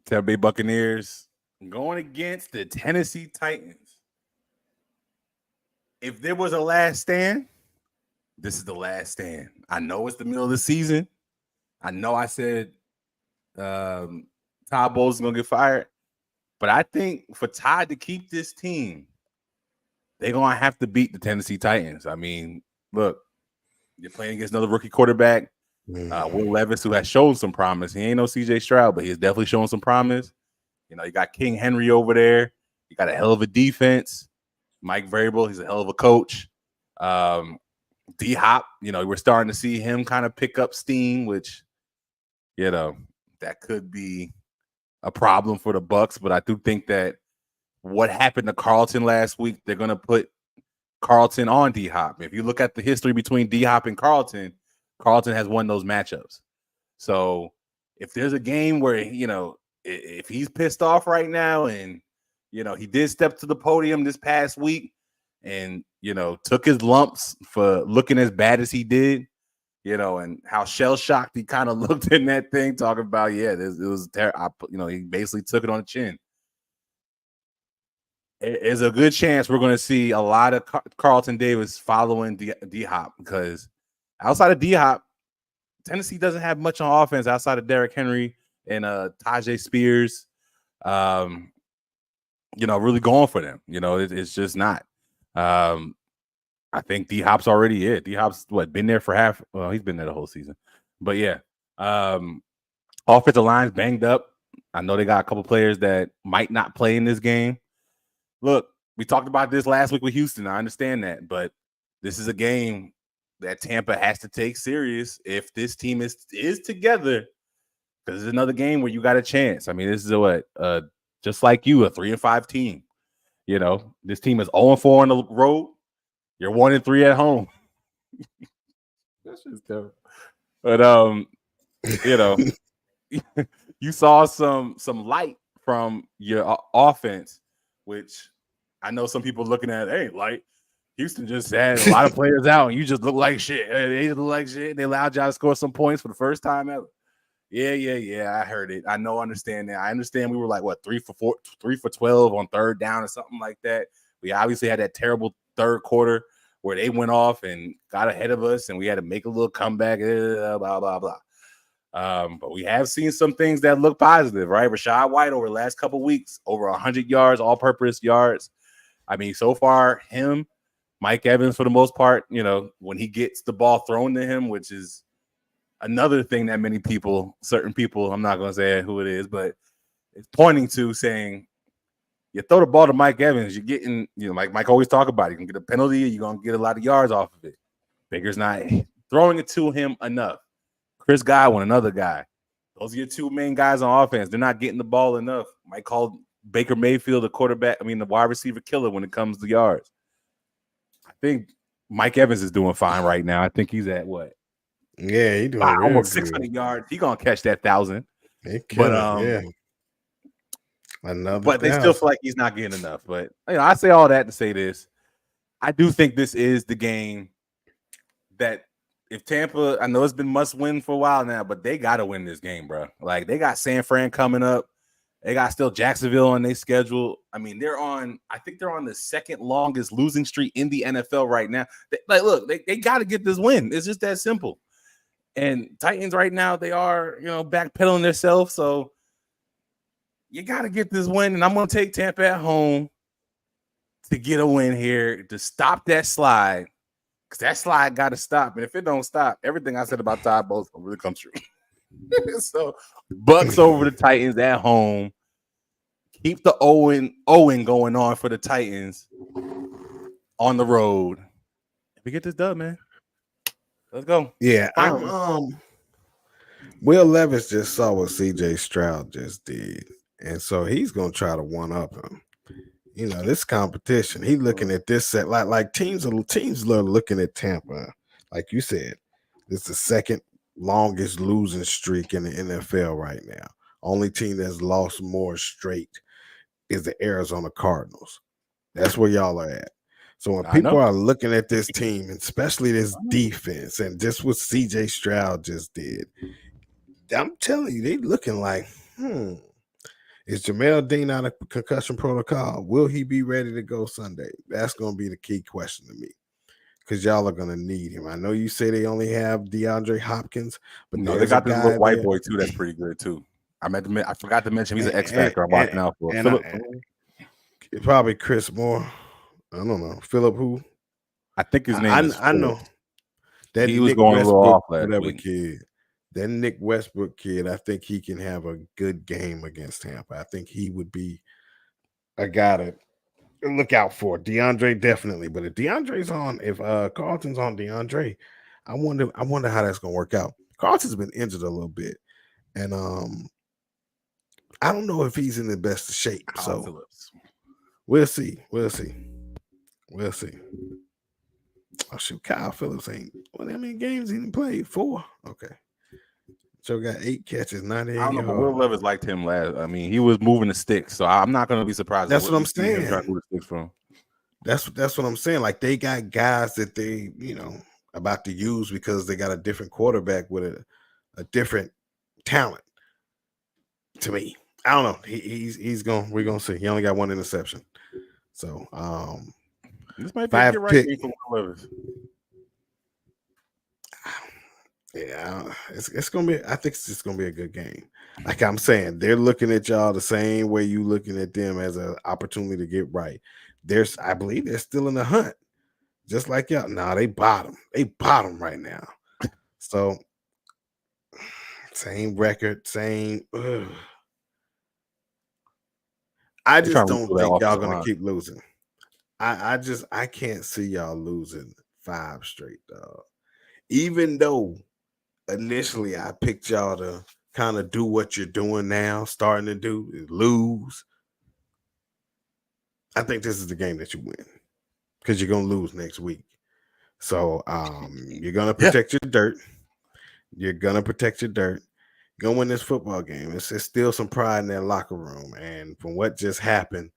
Tampa Bay Buccaneers going against the Tennessee Titans. If there was a last stand, this is the last stand. I know it's the middle of the season. I know I said Todd Bowles is going to get fired. But I think for Todd to keep this team, they're going to have to beat the Tennessee Titans. I mean, look, you're playing against another rookie quarterback, Will Levis, who has shown some promise. He ain't no CJ Stroud, but he's definitely shown some promise. You know, you got King Henry over there. You got a hell of a defense. Mike Vrabel, he's a hell of a coach. D-Hop, you know, we're starting to see him kind of pick up steam, which, you know, that could be a problem for the Bucs. But I do think that what happened to Carlton last week, they're going to put Carlton on D-Hop. If you look at the history between D-Hop and Carlton, Carlton has won those matchups. So if there's a game where, you know, if he's pissed off right now and, you know, he did step to the podium this past week and, you know, took his lumps for looking as bad as he did, you know, and how shell-shocked he kind of looked in that thing, talking about, it was terrible. You know, he basically took it on the chin. There's a good chance we're going to see a lot of Carlton Davis following D-Hop, because outside of D-Hop, Tennessee doesn't have much on offense outside of Derrick Henry and Tajay Spears, you know, really going for them. You know, it's just not. I think D-Hop's already it. D-Hop's been there for half. Well, he's been there the whole season. But yeah, offensive line's banged up. I know they got a couple players that might not play in this game. Look, we talked about this last week with Houston. I understand that, but this is a game that Tampa has to take serious if this team is together, because it's another game where you got a chance. I mean, this is just like you, a 3-5 team. You know, this team is 0-4 on the road. You're 1-3 at home. That's just terrible. But you know, you saw some light from your offense, which I know some people looking at, hey, light. Houston just had a lot of players out, and you just look like shit. They look like shit. They allowed y'all to score some points for the first time ever. Yeah. I heard it. I know, understand that. I understand we were like, 3 for 12 on third down or something like that. We obviously had that terrible third quarter where they went off and got ahead of us, and we had to make a little comeback, blah, blah, blah. But we have seen some things that look positive, right? Rachaad White over the last couple of weeks, over 100 yards, all-purpose yards. I mean, so far, him, Mike Evans, for the most part, you know, when he gets the ball thrown to him, which is another thing that certain people, I'm not going to say who it is, but it's pointing to saying, you throw the ball to Mike Evans, you're getting, you know, like Mike always talk about, you can get a penalty, you're going to get a lot of yards off of it. Baker's not throwing it to him enough. Chris Godwin, another guy. Those are your two main guys on offense. They're not getting the ball enough. Mike called Baker Mayfield the wide receiver killer when it comes to yards. I think Mike Evans is doing fine right now. I think he's at what? Yeah, he's doing almost 600 yards. He's gonna catch that 1,000. But but they still feel like he's not getting enough. But you know, I say all that to say this. I do think this is the game that if Tampa, I know it's been must win for a while now, but they got to win this game, bro. Like, they got San Fran coming up. They got still Jacksonville on their schedule. I mean, I think they're on the second longest losing streak in the NFL right now. They got to get this win. It's just that simple. And Titans right now, they are, backpedaling themselves. So you got to get this win. And I'm going to take Tampa at home to get a win here to stop that slide. Because that slide got to stop. And if it don't stop, everything I said about Todd Bowles really comes true. So Bucs over the Titans at home. Keep the Owen going on for the Titans on the road. We get this dub, man. Let's go. Yeah, Will Levis just saw what CJ Stroud just did, and so he's gonna try to one up him. This competition. He's looking at this set like teams are looking at Tampa, like you said. This is the second longest losing streak in the NFL right now. Only team that's lost more straight is the Arizona Cardinals. That's where y'all are at. So when people are looking at this team, especially this defense, and just what CJ Stroud just did, I'm telling you, they looking like, is Jamel Dean out of concussion protocol? Will he be ready to go Sunday? That's going to be the key question to me, because y'all are going to need him. I know you say they only have DeAndre Hopkins, but no, they got this little white boy too. That's pretty good too. I forgot to mention he's an X factor. I'm watching out for Philip. Probably Chris Moore. I don't know. Philip who? I think his name is I know. That he was going a little off last week. Kid. That Nick Westbrook kid, I think he can have a good game against Tampa. I think he would be a guy to look out for. DeAndre definitely, but if DeAndre's on, if Carlton's on DeAndre, I wonder how that's gonna work out. Carlton's been injured a little bit, and I don't know if he's in the best of shape. So we'll see. Oh shoot, Kyle Phillips ain't. Well, how many games he didn't play? 4. Okay. So got 8 catches, 98 yards. I don't know, but Will Levis liked him last. I mean, he was moving the sticks, so I'm not going to be surprised. That's what I'm saying. That's what I'm saying. Like, they got guys that they, about to use because they got a different quarterback with a different talent. To me, I don't know. We're gonna see. He only got 1 interception. So this might be a right game for Will Levis. Yeah, it's gonna be. I think it's just gonna be a good game. Like I'm saying, they're looking at y'all the same way you looking at them as an opportunity to get right. I believe they're still in the hunt, just like y'all. Nah, they bottom. They bottom right now. So same record, same. I just don't think y'all gonna keep losing. I can't see y'all losing 5 straight, dog. Even though initially I picked y'all to kind of do what you're doing now, starting to do is lose. I think this is the game that you win, because you're gonna lose next week. So you're gonna protect your dirt. You're gonna protect your dirt. You're gonna win this football game. It's still some pride in that locker room, and from what just happened,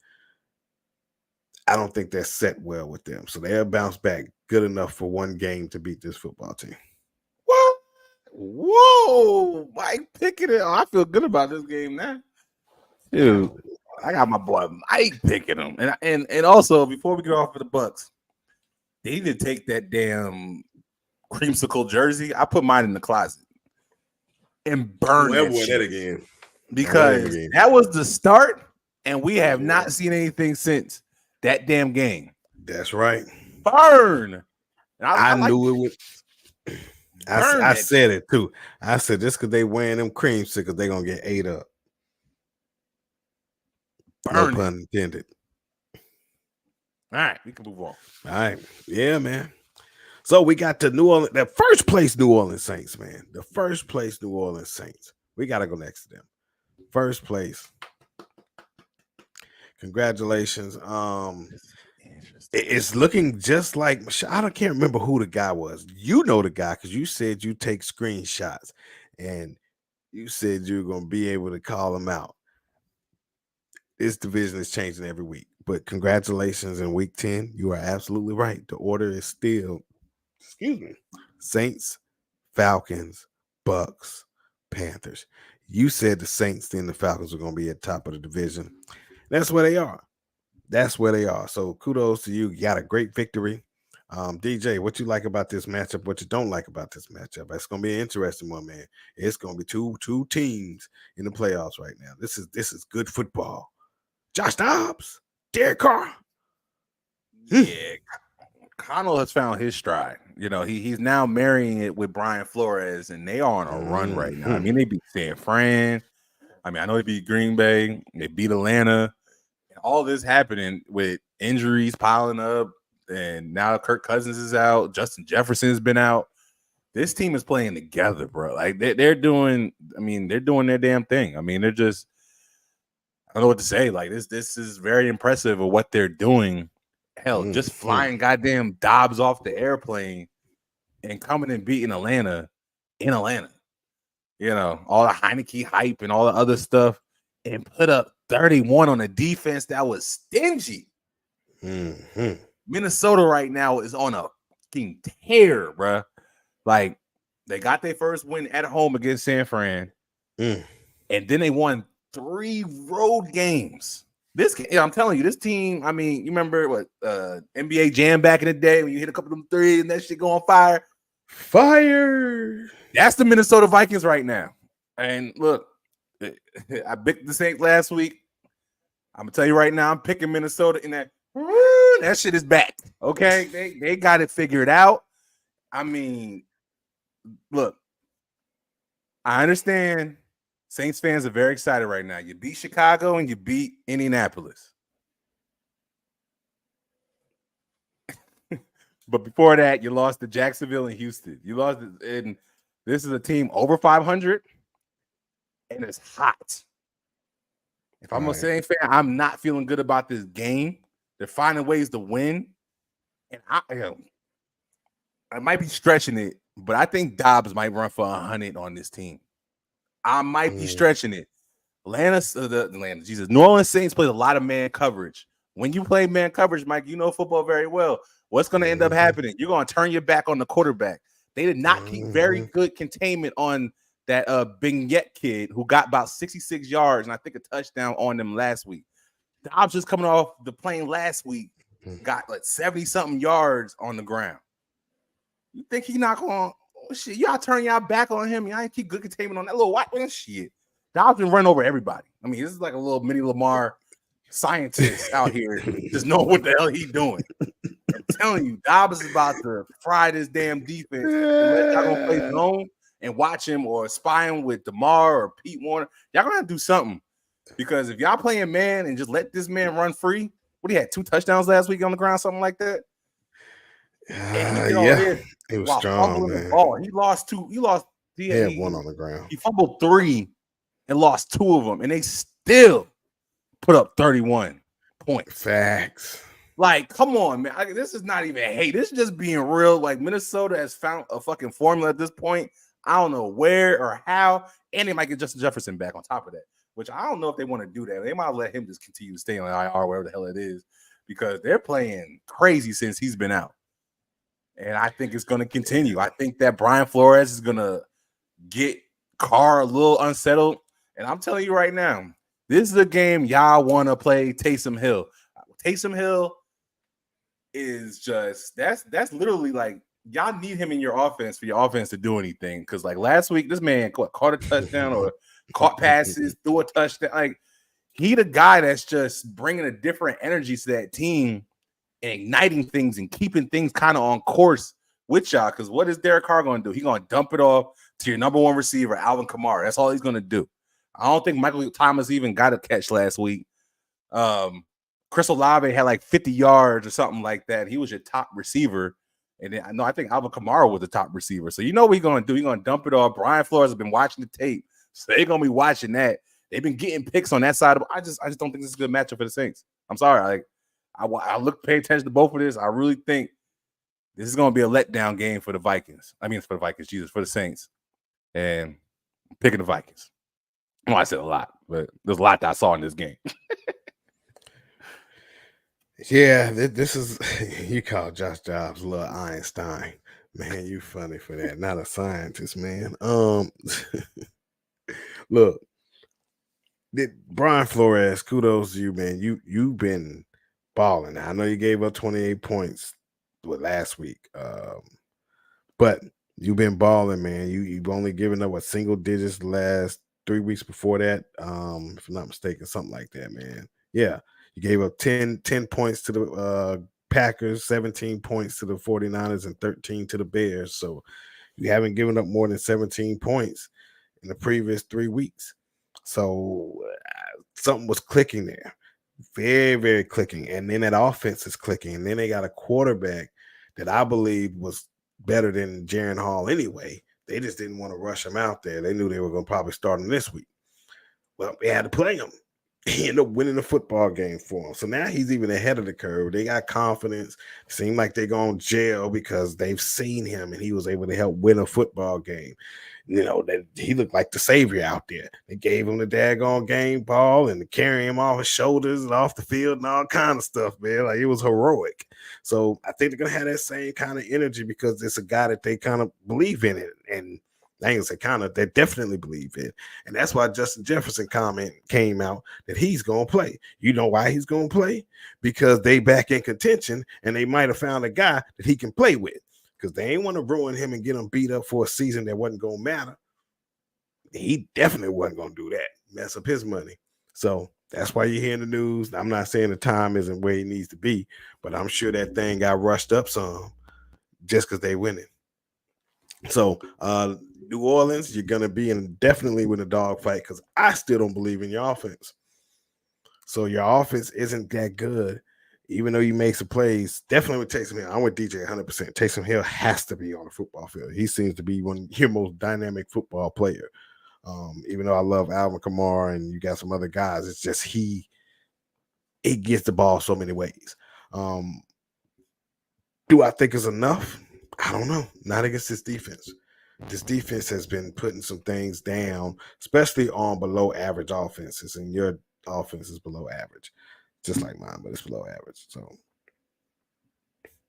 I don't think that's set well with them. So they'll bounce back good enough for 1 game to beat this football team. What? Whoa, Mike picking it. Oh, I feel good about this game now. Dude, I got my boy Mike picking him. And also, before we get off of the Bucs, they need to take that damn creamsicle jersey. I put mine in the closet and burn that again. Because that was the start, and we have not seen anything since that damn game. That's right. Burn. I knew it would. I said it too. I said just because they wearing them creamsicles, they're gonna get ate up. Burn. No pun intended. All right, we can move on. All right, yeah, man. So we got the New Orleans, the first place New Orleans Saints, man. The first place New Orleans Saints. We gotta go next to them. First place. Congratulations. It's looking just like I can't remember who the guy was. You know the guy because you said you take screenshots and you said you were going to be able to call him out. This division is changing every week, but congratulations in week 10. You are absolutely right. The order is still, Saints, Falcons, Bucs, Panthers. You said the Saints and the Falcons were going to be at the top of the division. That's where they are. That's where they are. So kudos to you. You got a great victory. DJ, what you like about this matchup? What you don't like about this matchup? It's going to be an interesting one, man. It's going to be two teams in the playoffs right now. This is good football. Josh Dobbs, Derek Carr. Yeah, Connell has found his stride. You know, he's now marrying it with Brian Flores, and they are on a run right now. I mean, they beat San Fran. I mean, I know they beat Green Bay. They beat Atlanta. And all this happening with injuries piling up, and now Kirk Cousins is out. Justin Jefferson's been out. This team is playing together, bro. Like they're doing. I mean, they're doing their damn thing. I mean, they're just. I don't know what to say. Like this is very impressive of what they're doing. Hell, just flying goddamn Dobbs off the airplane and coming and beating Atlanta in Atlanta. You know, all the Heineke hype and all the other stuff, and put up 31 on a defense that was stingy. Minnesota right now is on a fucking tear, bro. Like, they got their first win at home against San Fran, and then they won 3 road games. I'm telling you, this team, I mean, you remember what NBA Jam back in the day when you hit a couple of them threes and that shit go on fire? Fire. That's the Minnesota Vikings right now. And look, I picked the Saints last week. I'm going to tell you right now, I'm picking Minnesota in that shit is back. Okay? They got it figured out. I mean, look, I understand Saints fans are very excited right now. You beat Chicago and you beat Indianapolis. But before that, you lost to Jacksonville and Houston. You lost, and this is a team over 500, and it's hot. If I'm a Saints fan, I'm not feeling good about this game. They're finding ways to win, and I might be stretching it, but I think Dobbs might run for 100 on this team. I might be stretching it. New Orleans Saints plays a lot of man coverage. When you play man coverage, Mike, you know football very well. What's going to end up happening? You're going to turn your back on the quarterback. They did not keep very good containment on that Vignette kid who got about 66 yards and I think a touchdown on them last week. Dobbs just coming off the plane last week, got like 70-something yards on the ground. You think he not going – shit, y'all turn y'all back on him. Y'all ain't keep good containment on that little white man shit. Dobbs been running over everybody. I mean, this is like a little mini Lamar scientist out here just knowing what the hell he's doing. I'm telling you, Dobbs is about to fry this damn defense. Unless y'all gonna play zone and watch him or spy him with DeMar or Pete Warner. Y'all gonna have to do something. Because if y'all playing man and just let this man run free, what he had 2 touchdowns last week on the ground, something like that. He was strong, man. The ball. He lost 2. He had 1 on the ground. He fumbled 3 and lost 2 of them, and they still put up 31 points. Facts. Like, come on, man. This is not even hate. This is just being real. Like, Minnesota has found a fucking formula at this point. I don't know where or how. And they might get Justin Jefferson back on top of that, which I don't know if they want to do that. They might let him just continue to stay on IR, wherever the hell it is, because they're playing crazy since he's been out. And I think it's going to continue. I think that Brian Flores is going to get Carr a little unsettled. And I'm telling you right now, this is a game y'all want to play Taysom Hill. Taysom Hill is just that's literally like y'all need him in your offense for your offense to do anything. Because like last week, this man caught a touchdown or caught passes, threw a touchdown. Like he the guy that's just bringing a different energy to that team and igniting things and keeping things kind of on course with y'all. Because what is Derek Carr going to do? He's going to dump it off to your number 1 receiver, Alvin Kamara. That's all he's going to do. I don't think Michael Thomas even got a catch last week. Chris Olave had like 50 yards or something like that. He was your top receiver. And then, I think Alvin Kamara was the top receiver. So you know what he's going to do. He's going to dump it off. Brian Flores has been watching the tape. So they're going to be watching that. They've been getting picks on that side. I just don't think this is a good matchup for the Saints. I'm sorry. I pay attention to both of this. I really think this is going to be a letdown game for the Vikings. I mean, for the Vikings, for the Saints. And I'm picking the Vikings. Well, I said a lot, but there's a lot that I saw in this game. Yeah, this is you call Josh Dobbs little Einstein. Man, you funny for that. Not a scientist, man. Look, Brian Flores, kudos to you, man. You've been balling. I know you gave up 28 points last week, but you've been balling, man. You've only given up single digits the last 3 weeks before that, if I'm not mistaken, something like that, man. Yeah, you gave up 10 points to the Packers, 17 points to the 49ers, and 13 to the Bears. So you haven't given up more than 17 points in the previous 3 weeks. So something was clicking there. Very, very clicking. And then that offense is clicking. And then they got a quarterback that I believe was better than Jaron Hall anyway. They just didn't want to rush him out there. They knew they were going to probably start him this week. Well, they had to play him. He ended up winning the football game for him. So now he's even ahead of the curve. They got confidence. Seem like they're going to jail because they've seen him and he was able to help win a football game. You know, that he looked like the savior out there. They gave him the daggone game ball and carrying him off his shoulders and off the field and all kind of stuff, man. Like, it was heroic. So I think they're going to have that same kind of energy because it's a guy that they kind of believe in it. And I ain't gonna say kind of, they definitely believe it. And that's why Justin Jefferson comment came out that he's going to play. You know why he's going to play? Because they back in contention and they might have found a guy that he can play with. Because they ain't want to ruin him and get him beat up for a season that wasn't going to matter. He definitely wasn't going to do that, mess up his money. So that's why you're hearing the news. I'm not saying the time isn't where he needs to be, but I'm sure that thing got rushed up some just because they winning. So New Orleans, you're going to be in definitely with a dogfight because I still don't believe in your offense. So your offense isn't that good. Even though you make some plays, definitely with Taysom Hill. I'm with DJ 100%. Taysom Hill has to be on the football field. He seems to be one of your most dynamic football player. Even though I love Alvin Kamara and you got some other guys, it's just he gets the ball so many ways. Do I think it's enough? I don't know. Not against this defense. This defense has been putting some things down, especially on below average offenses, and your offense is below average. Just like mine, but it's below average. So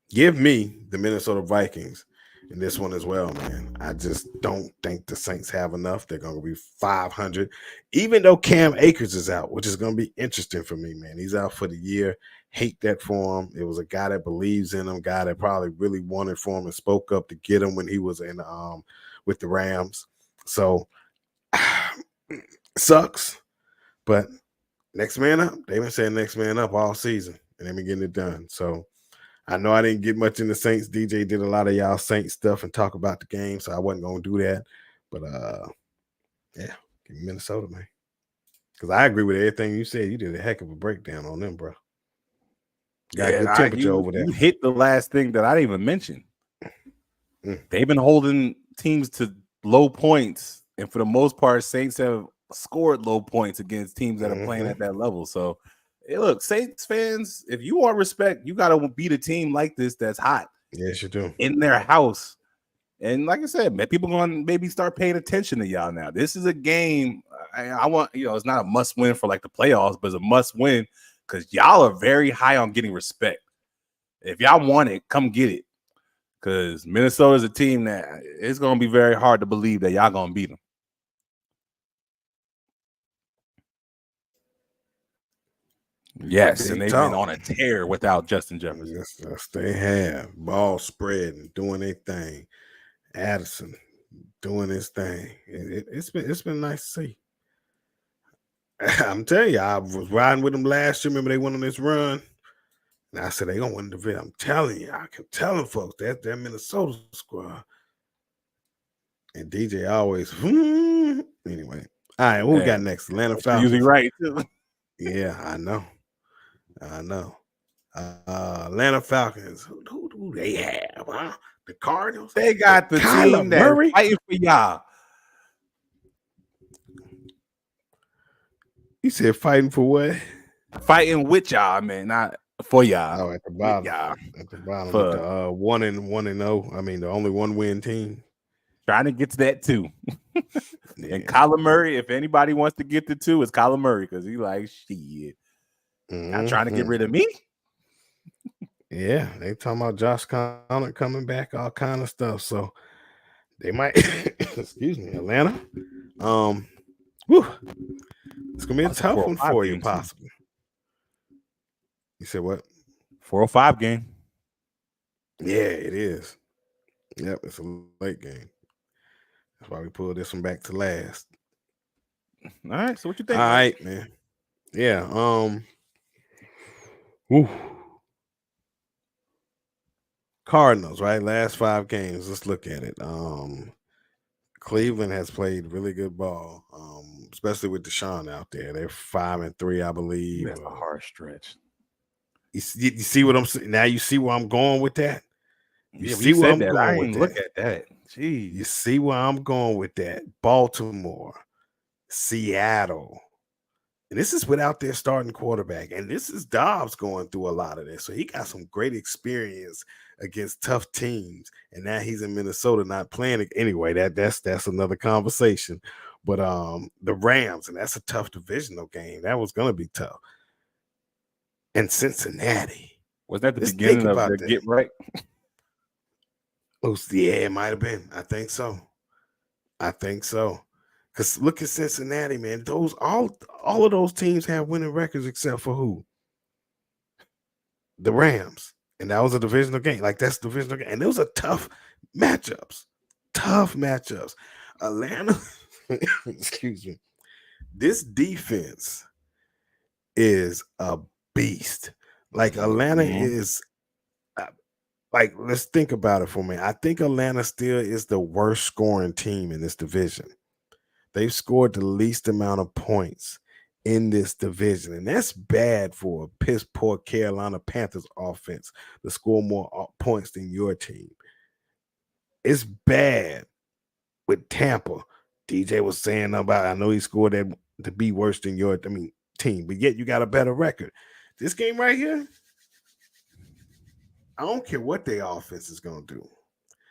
give me the Minnesota Vikings in this one as well, man. I just don't think the Saints have enough. They're going to be 500, even though Cam Akers is out, which is going to be interesting for me, man. He's out for the year. Hate that for him. It was a guy that believes in him, guy that probably really wanted for him and spoke up to get him when he was in with the Rams. So sucks, but next man up. They've been saying next man up all season, and they've been getting it done. So I know I didn't get much in the Saints. DJ did a lot of y'all Saints stuff and talk about the game, so I wasn't going to do that. But, yeah, give me Minnesota, man. Because I agree with everything you said. You did a heck of a breakdown on them, bro. Got good temperature over there. You hit the last thing that I didn't even mention. They've been holding teams to low points, and for the most part, Saints have scored low points against teams that are playing at that level. So, hey, look, Saints fans, if you want respect, you got to beat a team like this that's hot. Yes, you do. In their house. And like I said, man, people going to maybe start paying attention to y'all now. This is a game I want, it's not a must win for like the playoffs, but it's a must win because y'all are very high on getting respect. If y'all want it, come get it. Because Minnesota is a team that it's going to be very hard to believe that y'all going to beat them. Yes, and they've been on a tear without Justin Jefferson. Yes, they have. Ball spreading, doing their thing. Addison doing his thing. It's been nice to see. I'm telling you, I was riding with them last year. Remember they went on this run? And I said, they going to win the division. I'm telling you, I kept telling folks that Minnesota squad. And DJ always, anyway. All right, what we got next? Atlanta Falcons. Usually right, too. Yeah, I know. Atlanta Falcons. Who do they have? Huh? The Cardinals. They got the team that's fighting for y'all. You said fighting for what? Fighting with y'all, man, not for y'all. Oh, at the bottom. At the bottom. For, with the 1-0. I mean, the only 1-win team. Trying to get to that too. And Kyler Murray, if anybody wants to get to 2, it's Kyler Murray because he's like, shit. Not trying to get rid of me. Yeah, they talking about Josh Conner coming back, all kind of stuff. So they might, excuse me, Atlanta. Whew. It's gonna be a tough one 405 for you, game, too. possibly. You said what? 405 game. Yeah, it is. Yep, it's a late game. That's why we pulled this one back to last. All right, so what you think? All right, man. Yeah. Whew. Cardinals, right? Last 5 games. Let's look at it. Cleveland has played really good ball, especially with Deshaun out there. They're 5-3, I believe. That's a hard stretch. You see what I'm saying? Now you see where I'm going with that? You see where I'm going with that? Look at that. Jeez. You see where I'm going with that? Baltimore, Seattle. And this is without their starting quarterback. And this is Dobbs going through a lot of this. So he got some great experience against tough teams. And now he's in Minnesota not playing it. Anyway, that's another conversation. But the Rams, and that's a tough divisional game. That was going to be tough. And Cincinnati. Was that the beginning of the get right? Oh, yeah, it might have been. I think so. Because look at Cincinnati, man. Those all of those teams have winning records except for who? The Rams. And that was a divisional game. Like, that's a divisional game. And those are tough matchups. Atlanta, excuse me. This defense is a beast. Like, Atlanta is like, let's think about it for a minute. I think Atlanta still is the worst scoring team in this division. They've scored the least amount of points in this division, and that's bad for a piss poor Carolina Panthers offense to score more points than your team. It's bad with Tampa. DJ was saying about, I know he scored that to be worse than your team, but yet you got a better record. This game right here, I don't care what their offense is going to do,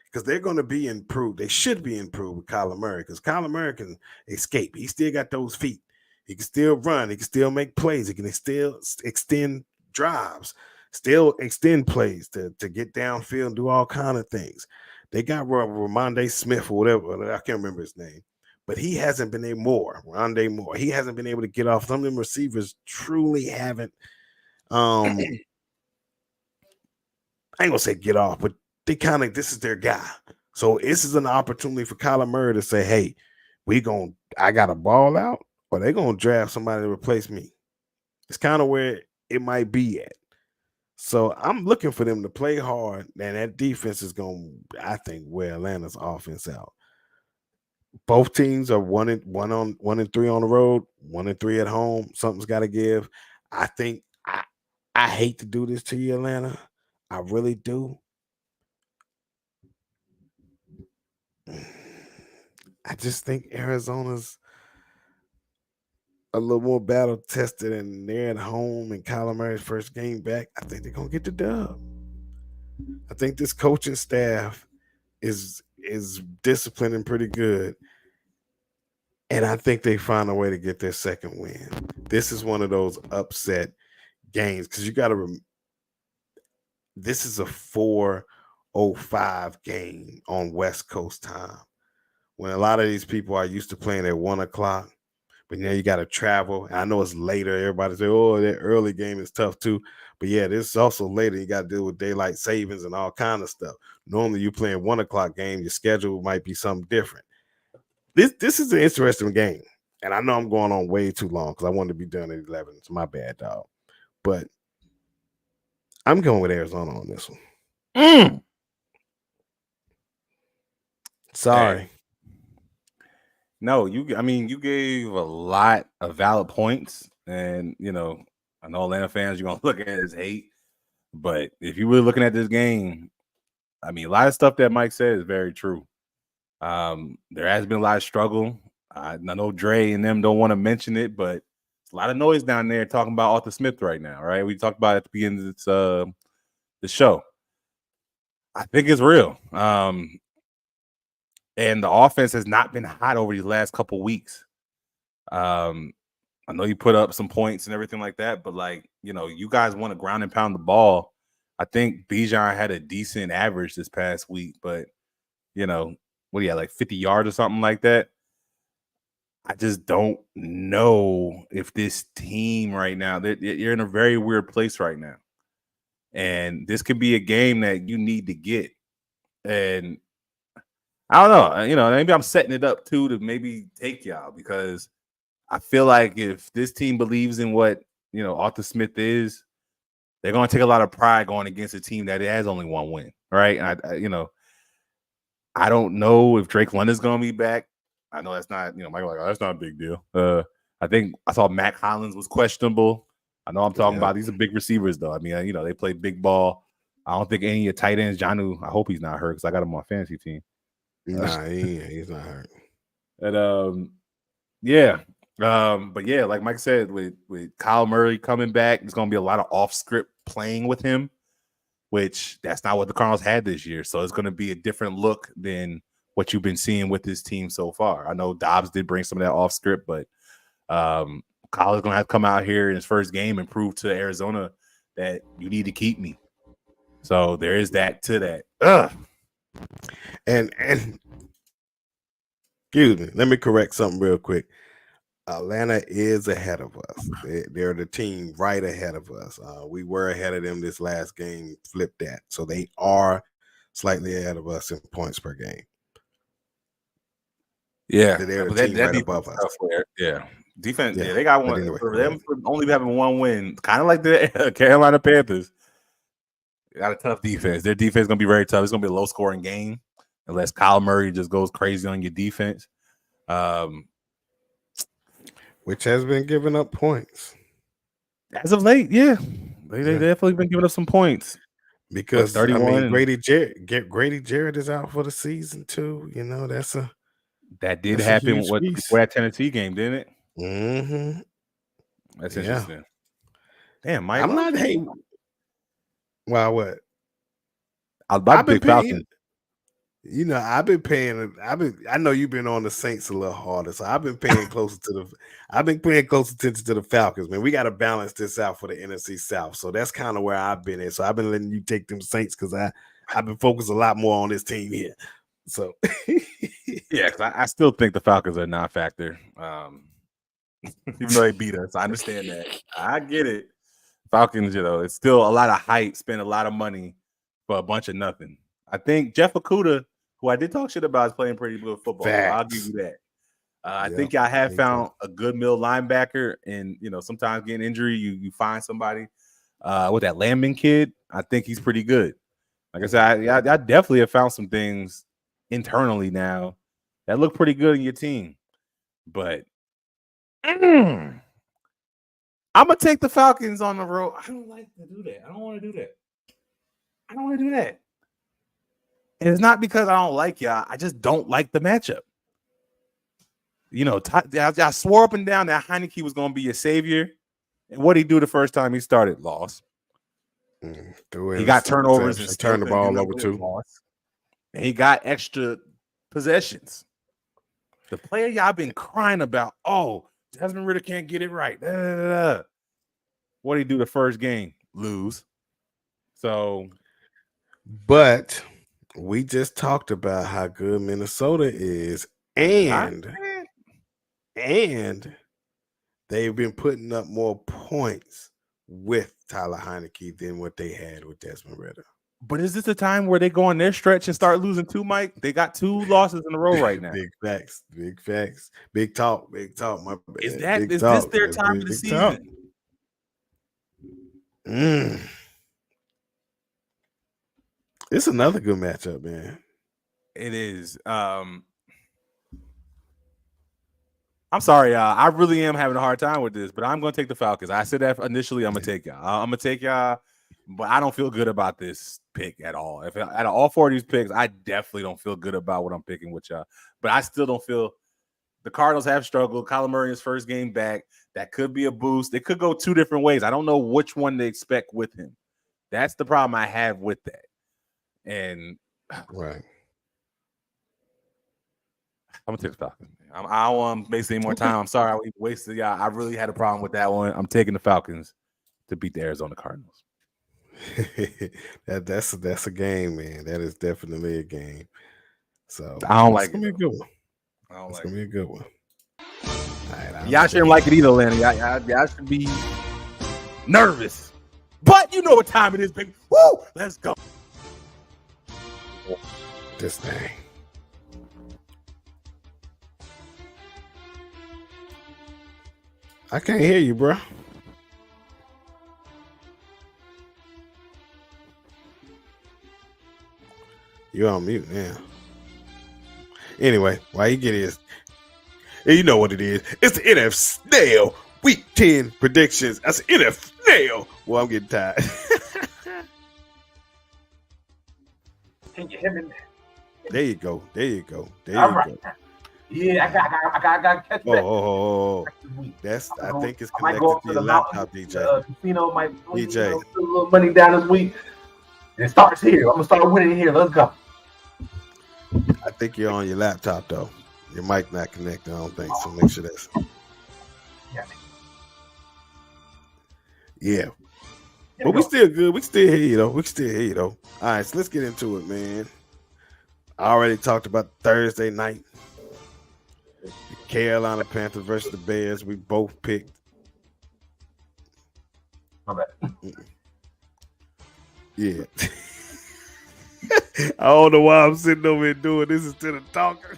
because they're going to be improved. They should be improved with Kyler Murray, because Kyler Murray can escape. He still got those feet. He can still run. He can still make plays. He can still extend drives, still extend plays to get downfield and do all kind of things. They got Rhamondre Smith or whatever. I can't remember his name. But he hasn't been Rondé Moore. He hasn't been able to get off. Some of them receivers truly haven't I ain't gonna say get off, but they kind of, this is their guy. So this is an opportunity for Kyler Murray to say, hey, I got a ball out, or they're gonna draft somebody to replace me. It's kind of where it might be at. So I'm looking for them to play hard, and that defense is gonna, I think, wear Atlanta's offense out. Both teams are 1-3 on the road, 1-3 at home. Something's got to give. I think I hate to do this to you, Atlanta. I really do. I just think Arizona's a little more battle tested, and they're at home, and Kyler Murray's first game back. I think they're gonna get the dub. I think this coaching staff is disciplined and pretty good, and I think they find a way to get their second win. This is one of those upset games, because you got to this is a 4:05 game on West Coast time, when a lot of these people are used to playing at 1:00, but now you got to travel. And I know it's later. Everybody say, oh, that early game is tough too. But yeah, this is also later. You got to deal with daylight savings and all kind of stuff. Normally you playing 1:00 game, your schedule might be something different. This is an interesting game. And I know I'm going on way too long, because I wanted to be done at 11. It's my bad, dog. But I'm going with Arizona on this one. Sorry. Hey. No, you gave a lot of valid points, and I know Atlanta fans, you're gonna look at it as hate, but if you were looking at this game, a lot of stuff that Mike said is very true. There has been a lot of struggle. I know Dre and them don't want to mention it, but it's a lot of noise down there talking about Arthur Smith right now, right? We talked about it at the beginning of the show. I think it's real. And the offense has not been hot over these last couple weeks. I know you put up some points and everything like that, but you guys want to ground and pound the ball. I think Bijan had a decent average this past week, but what do you have, like 50 yards or something like that? I just don't know if this team right now, you're in a very weird place right now. And this could be a game that you need to get. And I don't know, maybe I'm setting it up too to maybe take y'all, because I feel like if this team believes in what, Arthur Smith is, they're going to take a lot of pride going against a team that has only one win, right? And I don't know if Drake London's going to be back. I know that's not, Michael, like, oh, that's not a big deal. I think I saw Matt Collins was questionable. I know I'm talking about these are big receivers, though. I mean, they play big ball. I don't think any of your tight ends, Jonnu, I hope he's not hurt because I got him on my fantasy team. Nah, he's not hurt. And but yeah, like Mike said, with Kyle Murray coming back, there's going to be a lot of off-script playing with him, which that's not what the Cardinals had this year. So it's going to be a different look than what you've been seeing with this team so far. I know Dobbs did bring some of that off-script, but Kyle is going to have to come out here in his first game and prove to Arizona that you need to keep me. So there is that to that. Ugh. And excuse me, let me correct something real quick. Atlanta is ahead of us. They're the team right ahead of us. We were ahead of them this last game, flipped that. So they are slightly ahead of us in points per game. Yeah. They're the team right above us. Yeah. Defense, they got one. Anyway, for them only having one win, kind of like the Carolina Panthers. They got a tough defense. Their defense is going to be very tough. It's going to be a low-scoring game unless Kyle Murray just goes crazy on your defense. Which has been giving up points. As of late, yeah. They definitely been giving up some points. Because, Grady Jarrett is out for the season, too. That did happen before that Tennessee game, didn't it? Mm-hmm. That's interesting. Damn, Mike. I'm not hating. Wow, what? I've been Falcons. I've been paying. I know you've been on the Saints a little harder, so I've been paying close attention to the Falcons, man. We got to balance this out for the NFC South, so that's kind of where I've been at. So I've been letting you take them Saints because I've been focused a lot more on this team here. So yeah, because I still think the Falcons are a non-factor, even though they beat us. I understand that. I get it. Falcons, it's still a lot of hype, spend a lot of money for a bunch of nothing. I think Jeff Okudah, who I did talk shit about, is playing pretty good football. So I'll give you that. I think y'all have found a good middle linebacker, and sometimes getting injury, you find somebody. With that Landman kid, I think he's pretty good. Like I said, I definitely have found some things internally now that look pretty good in your team. But I'm gonna take the Falcons on the road. I don't like to do that. I don't want to do that. And it's not because I don't like y'all. I just don't like the matchup. I swore up and down that Heineke was going to be your savior. And what did he do the first time he started? Lost. He got turnovers and turned the ball over too. And he got extra possessions. The player y'all been crying about, Desmond Ridder can't get it right. What did he do the first game? Lose. So, but we just talked about how good Minnesota is, and they've been putting up more points with Tyler Heineke than what they had with Desmond Ridder. But is this a time where they go on their stretch and start losing too, Mike? They got 2 losses in a row right now. Big facts. Big talk, my bad. Is this their time of the season? It's another good matchup, man. It is. I'm sorry, y'all. I really am having a hard time with this, but I'm going to take the Falcons. I said that initially. I'm going to take y'all. I'm going to take y'all, but I don't feel good about this pick at all. Out of all 4 of these picks, I definitely don't feel good about what I'm picking with y'all. But I still don't feel the Cardinals have struggled. Kyler Murray in his first game back. That could be a boost. It could go 2 different ways. I don't know which one to expect with him. That's the problem I have with that. And right. I'm gonna take the Falcons. I don't want to waste any more time. I'm sorry we wasted y'all. I really had a problem with that one. I'm taking the Falcons to beat the Arizona Cardinals. That's a game, man. That is definitely a game. So I don't like it. It's gonna be a good one. I don't like it's gonna be a good one. Right, y'all shouldn't like it either, Lenny. Y'all should be nervous. But you know what time it is, baby. Woo! Let's go. This thing. I can't hear you, bro. You're on mute now. Anyway, while you get his, you know what it is. It's the NF Snail Week 10 predictions. That's the NF Snail. Well, I'm getting tired. Can you hear me? There you go. There you go. There All you right. go. Yeah, I got to catch that. Oh. That's. I think it's I might connected go up to to your the laptop, mountain, DJ. Casino might DJ. put a little money down this week. And it starts here. I'm gonna start winning here. Let's go. I think you're on your laptop though. Your mic not connected. I don't think so. Make sure that's. Yeah. But we still good. We still hear you though. All right, so let's get into it, man. I already talked about Thursday night. The Carolina Panthers versus the Bears. We both picked. My bad. Yeah. I don't know why I'm sitting over here doing this instead of talking.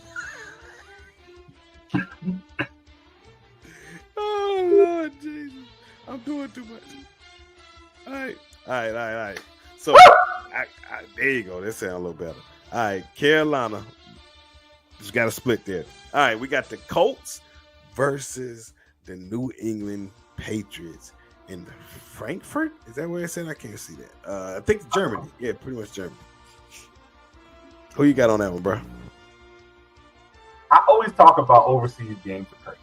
Oh, Lord Jesus. I'm doing too much. All right. So, there you go. That sounds a little better. All right, Carolina. Just got a split there. All right, we got the Colts versus the New England Patriots in Frankfurt. Is that where it said? I can't see that. I think Germany. Yeah, pretty much Germany. Who you got on that one, bro? I always talk about overseas games for crazy.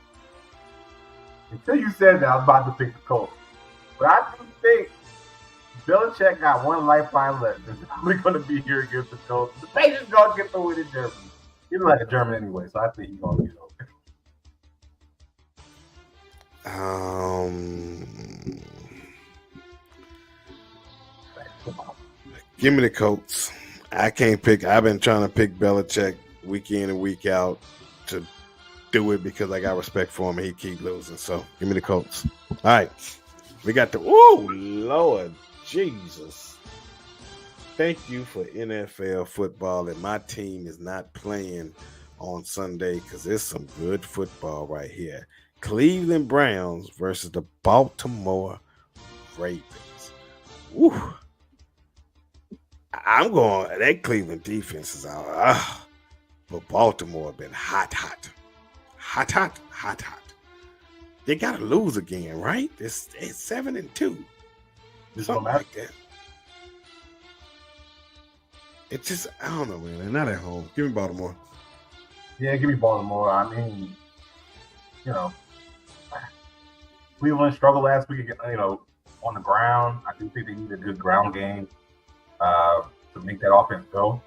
Until you said that, I was about to pick the Colts. But I do think Belichick got one lifeline left. It's probably going to be here against the Colts. The Patriots going to get the win in Germany. He's like a German anyway, so I think he's going to get over. Give me the Colts. I can't pick. I've been trying to pick Belichick week in and week out to do it because I got respect for him and he keep losing. So give me the Colts. All right. We got the Lord Jesus. Thank you for NFL football, and my team is not playing on Sunday because there's some good football right here. Cleveland Browns versus the Baltimore Ravens. Woo. I'm going, that Cleveland defense is out. But Baltimore been hot. They got to lose again, right? It's 7-2. Something like that. It's just, I don't know, man. They're not at home. Give me Baltimore. Yeah, give me Baltimore. I mean, Cleveland struggled last week, on the ground. I do think they need a good ground game to make that offense go.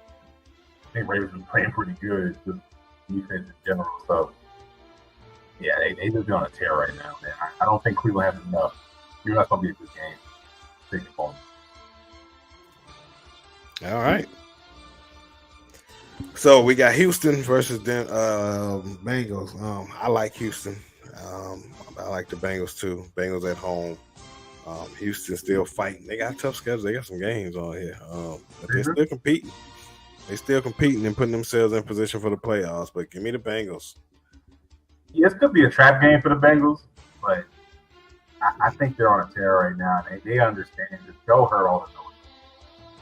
I think Ravens been playing pretty good, just defense in general. So, yeah, they just be on a tear right now, man. I don't think Cleveland has enough. You're not going to be a good game. Take it home. All right. So we got Houston versus Bengals. I like Houston. I like the Bengals too. Bengals at home. Houston still fighting. They got a tough schedule. They got some games on here. But they're still competing. They're still competing and putting themselves in position for the playoffs. But give me the Bengals. Yeah, it could be a trap game for the Bengals, but I think they're on a tear right now. They understand. Just Joe hurt all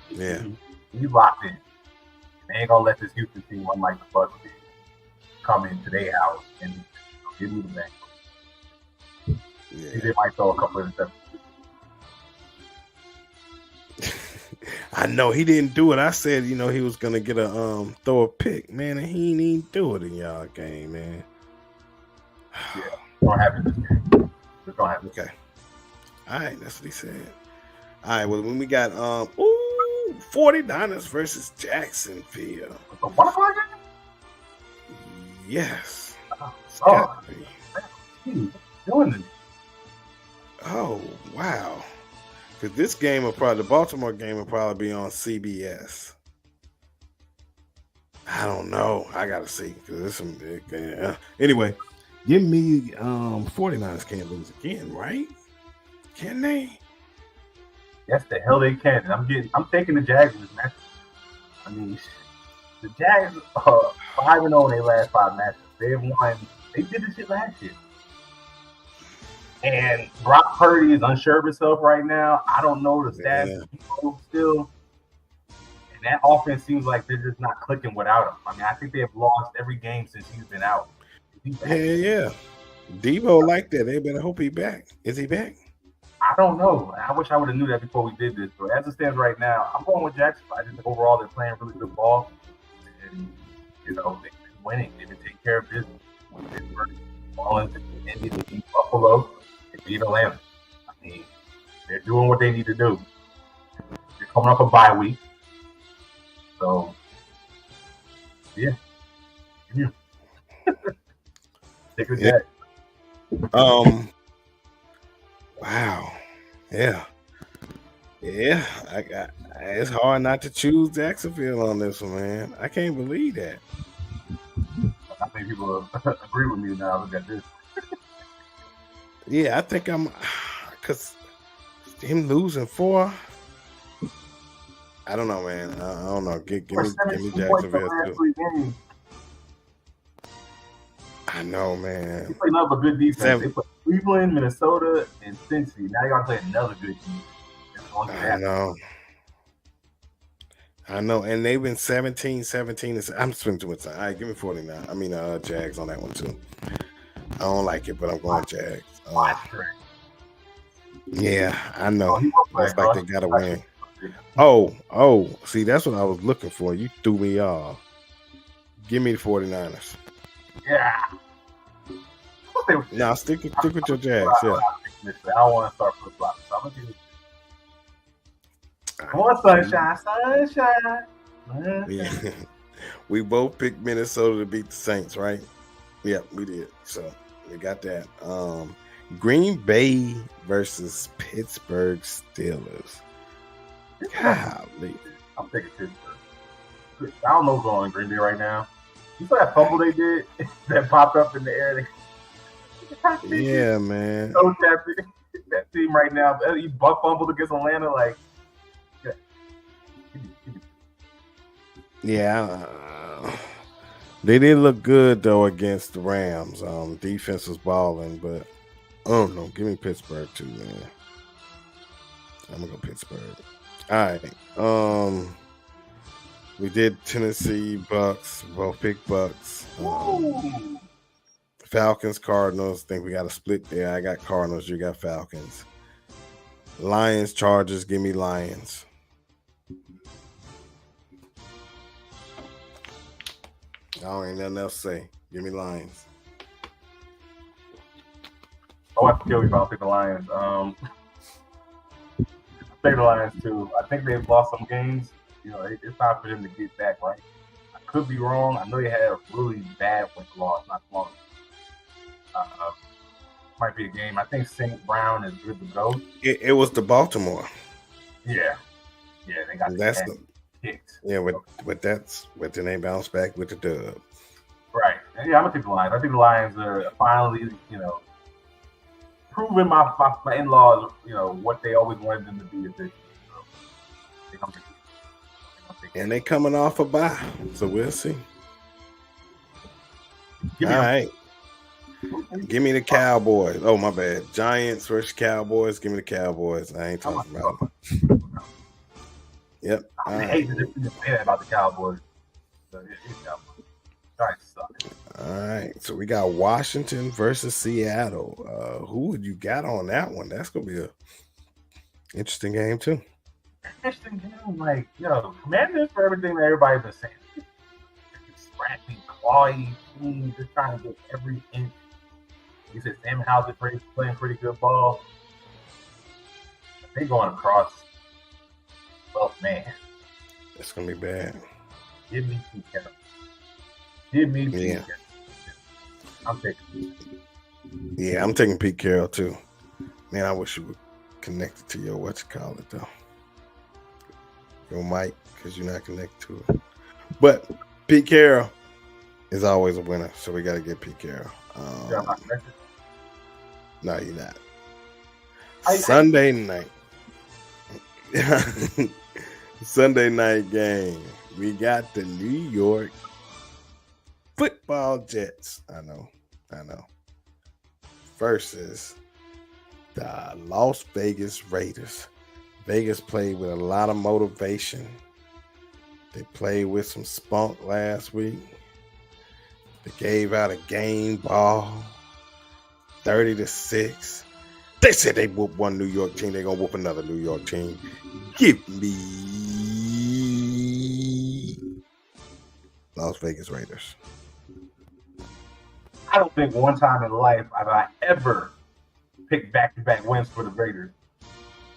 the noise. Yeah. He's locked in. They ain't gonna let this Houston team, unlike the Bucs did, come into their house and give me the Bengals. Yeah. They might throw a couple of interceptions. I know he didn't do it. I said, he was gonna get a throw a pick, man, and he didn't even do it in y'all game, man. Yeah, don't happen this game. It's gonna happen. Okay. All right, that's what he said. All right, well, when we got 49ers versus Jacksonville. The butterfly game? Yes. Doing this. Oh, wow. Because this game the Baltimore game will probably be on CBS. I don't know. I got to see. Because there's some big game. Anyway, Give me 49ers can't lose again, right? Can they? Yes, the hell they can. And I'm taking the Jags in this matchup. I mean, the Jags are 5-0 in their last 5 matches. They've won. They did this shit last year. And Brock Purdy is unsure of himself right now. I don't know the stats still. And that offense seems like they're just not clicking without him. I mean, I think they have lost every game since he's been out. Yeah. Debo like that. They better hope he's back. Is he back? I don't know. I wish I would have knew that before we did this. But as it stands right now, I'm going with Jacksonville. I think overall they're playing really good ball. And, they've been winning. They've been taking care of business. Pittsburgh, Orleans, Indy, they beat Buffalo, they beat Atlanta. I mean, they're doing what they need to do. They're coming up a bye week. So, yeah. Take a Jack. Wow. Yeah. It's hard not to choose Jacksonville on this one, man. I can't believe that. I think people agree with me now. Look at this. Yeah, I think because him losing 4. I don't know, man. I don't know. Give me Jacksonville too. I know, man. They play another good defense. They play Cleveland, Minnesota, and Cincy. Now you got to play another good defense. I know. And they've been 17. I'm swinging too much time. All right, give me 49. I mean, Jags on that one too. I don't like it, but I'm going Jags. Yeah, I know. Looks like they got to win. Oh, see, that's what I was looking for. You threw me off. Give me the 49ers. Yeah. Now stick with your Jags. Yeah. I don't want to start flip-flopping. So I'm going to do this. More sunshine. Yeah. We both picked Minnesota to beat the Saints, right? Yeah, we did. So we got that. Green Bay versus Pittsburgh Steelers. Golly. I'm taking Pittsburgh. I don't know what's going on in Green Bay right now. You saw that fumble they did that popped up in the air? Yeah, man. So happy. That team right now, he buck fumbled against Atlanta. Like, yeah. They did look good though against the Rams. Defense was balling, but I don't know. Give me Pittsburgh too, man. I'm gonna go Pittsburgh. All right. We did Tennessee, Bucs. Both pick Bucs. Falcons, Cardinals. Think we got a split there. I got Cardinals. You got Falcons. Lions, Chargers. Give me Lions. I don't ain't nothing else to say. Give me Lions. I have to kill you about the Lions. I think the Lions too. I think they've lost some games. It's time for them to get back right. I could be wrong. I know they had a really bad loss not long. Might be a game. I think St. Brown is good to go. It was the Baltimore. Yeah, they got kicked. Yeah, but then they bounced back with the dub. Right. Yeah, I'm gonna take the Lions. I think the Lions are finally, proving my in-laws, what they always wanted them to be a bit. And they coming off a bye, so we'll see. All right. Give me the Cowboys. Oh, my bad. Giants versus Cowboys. Give me the Cowboys. I ain't talking about them. Yep. I hate to say that about the Cowboys. Giants suck. All right. So we got Washington versus Seattle. Who would you got on that one? That's going to be a interesting game, too. Interesting game. Commanders for everything that everybody's been saying. Scrappy, clawy team, just trying to get every inch. He said Sam Howell playing pretty good ball. They going across. Oh, man. It's going to be bad. Give me Pete Carroll. Give me Pete Carroll. I'm taking Yeah, I'm taking Pete Carroll, too. Man, I wish you were connected to your what-you-call-it, though. Your mic, because you're not connected to it. But Pete Carroll is always a winner, so we got to get Pete Carroll. No, you're not. Sunday night. Sunday night game. We got the New York Football Jets. I know. Versus the Las Vegas Raiders. Vegas played with a lot of motivation. They played with some spunk last week. They gave out a game ball, 30-6. They said they whooped one New York team. They're going to whoop another New York team. Give me Las Vegas Raiders. I don't think one time in life have I ever picked back-to-back wins for the Raiders.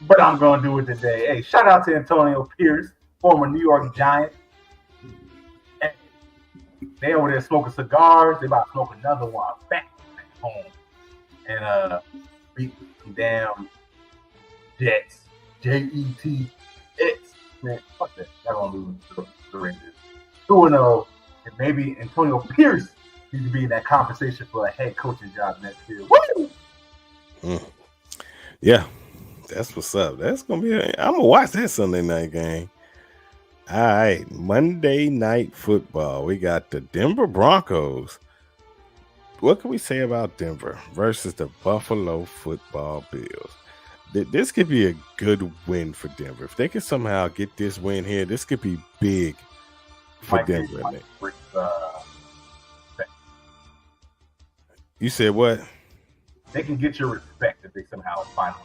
But I'm going to do it today. Hey, shout out to Antonio Pierce, former New York Giant. Hey, they over there smoking cigars. They about to smoke another one back home. And beat the damn Jets. Jets. Man, fuck that. They're going to lose to the Raiders. 2-0. And maybe Antonio Pierce needs to be in that conversation for a head coaching job next year. Woo! Yeah. That's what's up. That's gonna be. I'm gonna watch that Sunday night game. All right, Monday Night Football. We got the Denver Broncos. What can we say about Denver versus the Buffalo Football Bills? This could be a good win for Denver. If they can somehow get this win here, this could be big for Denver. You said what? They can get your respect if they somehow finally.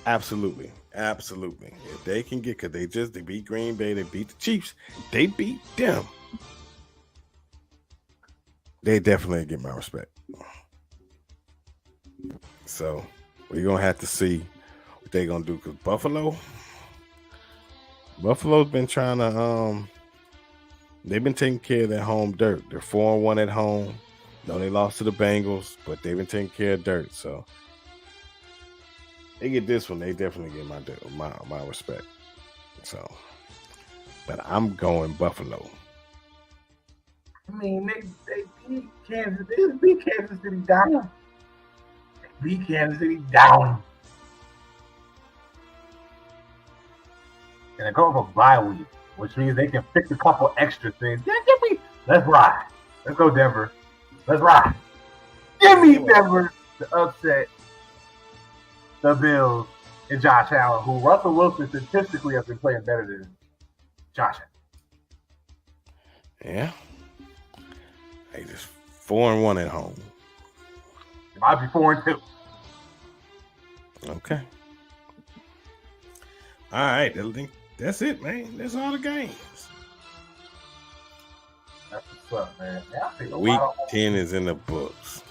Absolutely. If they can get, because they beat Green Bay, they beat the Chiefs, they beat them. They definitely get my respect. So we're gonna have to see what they're gonna do. Because Buffalo's been trying to they've been taking care of their home dirt. They're 4-1 at home. No, they lost to the Bengals, but they've been taking care of dirt. So they get this one, they definitely get my respect. So, but I'm going Buffalo. I mean, they beat Kansas. They beat Kansas City down. And they're going for bye week, which means they can fix a couple extra things. Yeah, let's ride. Let's go, Denver. Let's ride. Give me Denver to upset the Bills and Josh Allen, who Russell Wilson statistically has been playing better than Josh Allen. Yeah. They just 4-1 at home. It might be 4-2. Okay. All right. That's it, man. That's all the games. That's what's up, man. Week 10 is in the books.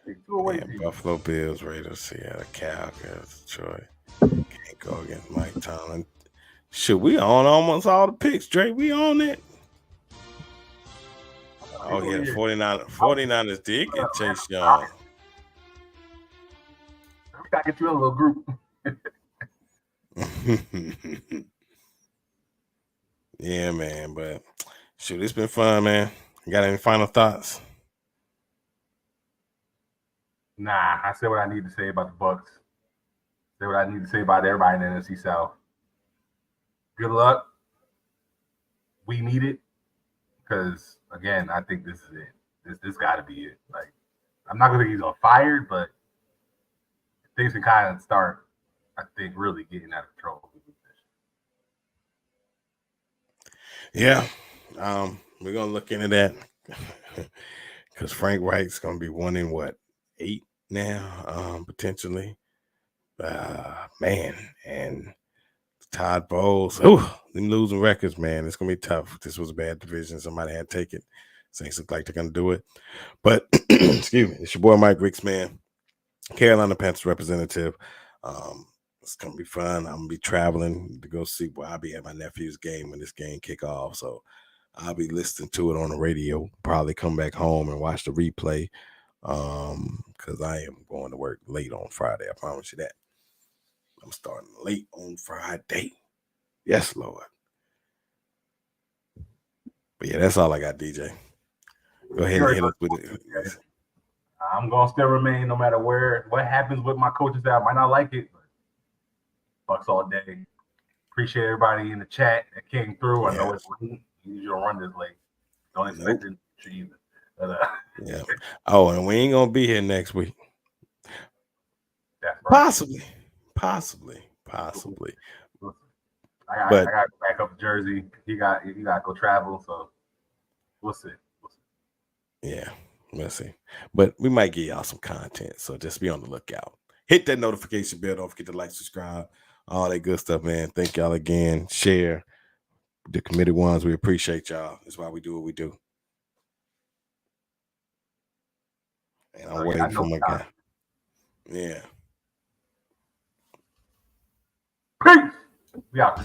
Yeah, Buffalo Bills, Raiders, Seattle, Cowboys, Detroit. Can't go against Mike Tomlin. Should we on almost all the picks, Dre? We on it. Oh, yeah, the 49ers did get Chase Young. We gotta get you in a little group. Yeah, man, but shoot, it's been fun, man. You got any final thoughts? Nah, I said what I need to say about the Bucs. Say what I need to say about everybody in the NFC South. Good luck. We need it because, again, I think this is it. This got to be it. Like, I'm not gonna think he's on fire, but things can kind of start, I think, really getting out of control. Yeah, we're gonna look into that because Frank Wright's gonna be 1-8 now, potentially. Man, and Todd Bowles, them losing records, man. It's gonna be tough. This was a bad division. Somebody had to take it. Saints look like they're gonna do it. But excuse me, it's your boy Mike Ricks, man. Carolina Panthers representative. It's gonna be fun. I'm gonna be traveling to go see. Well, I'll be at my nephew's game when this game kick off, so I'll be listening to it on the radio. Probably come back home and watch the replay, because I am going to work late on Friday. I promise you that. I'm starting late on Friday. Yes, Lord. But yeah, that's all I got, DJ. Go ahead and hit us with it. I'm gonna still remain no matter what happens with my coaching staff. I might not like it, but Bucs all day. Appreciate everybody in the chat that came through. I know it's late. You usually run this late. Don't expect it either. But, yeah. Oh, and we ain't gonna be here next week. That's right. Possibly. I got to go back up to Jersey. He got to go travel. So we'll see. Yeah, we'll see. But we might give y'all some content. So just be on the lookout. Hit that notification bell. Don't forget to like, subscribe, all that good stuff, man. Thank y'all again. Share the committed ones. We appreciate y'all. That's why we do what we do. And I'm waiting for my guy. Yeah. Peace. We out.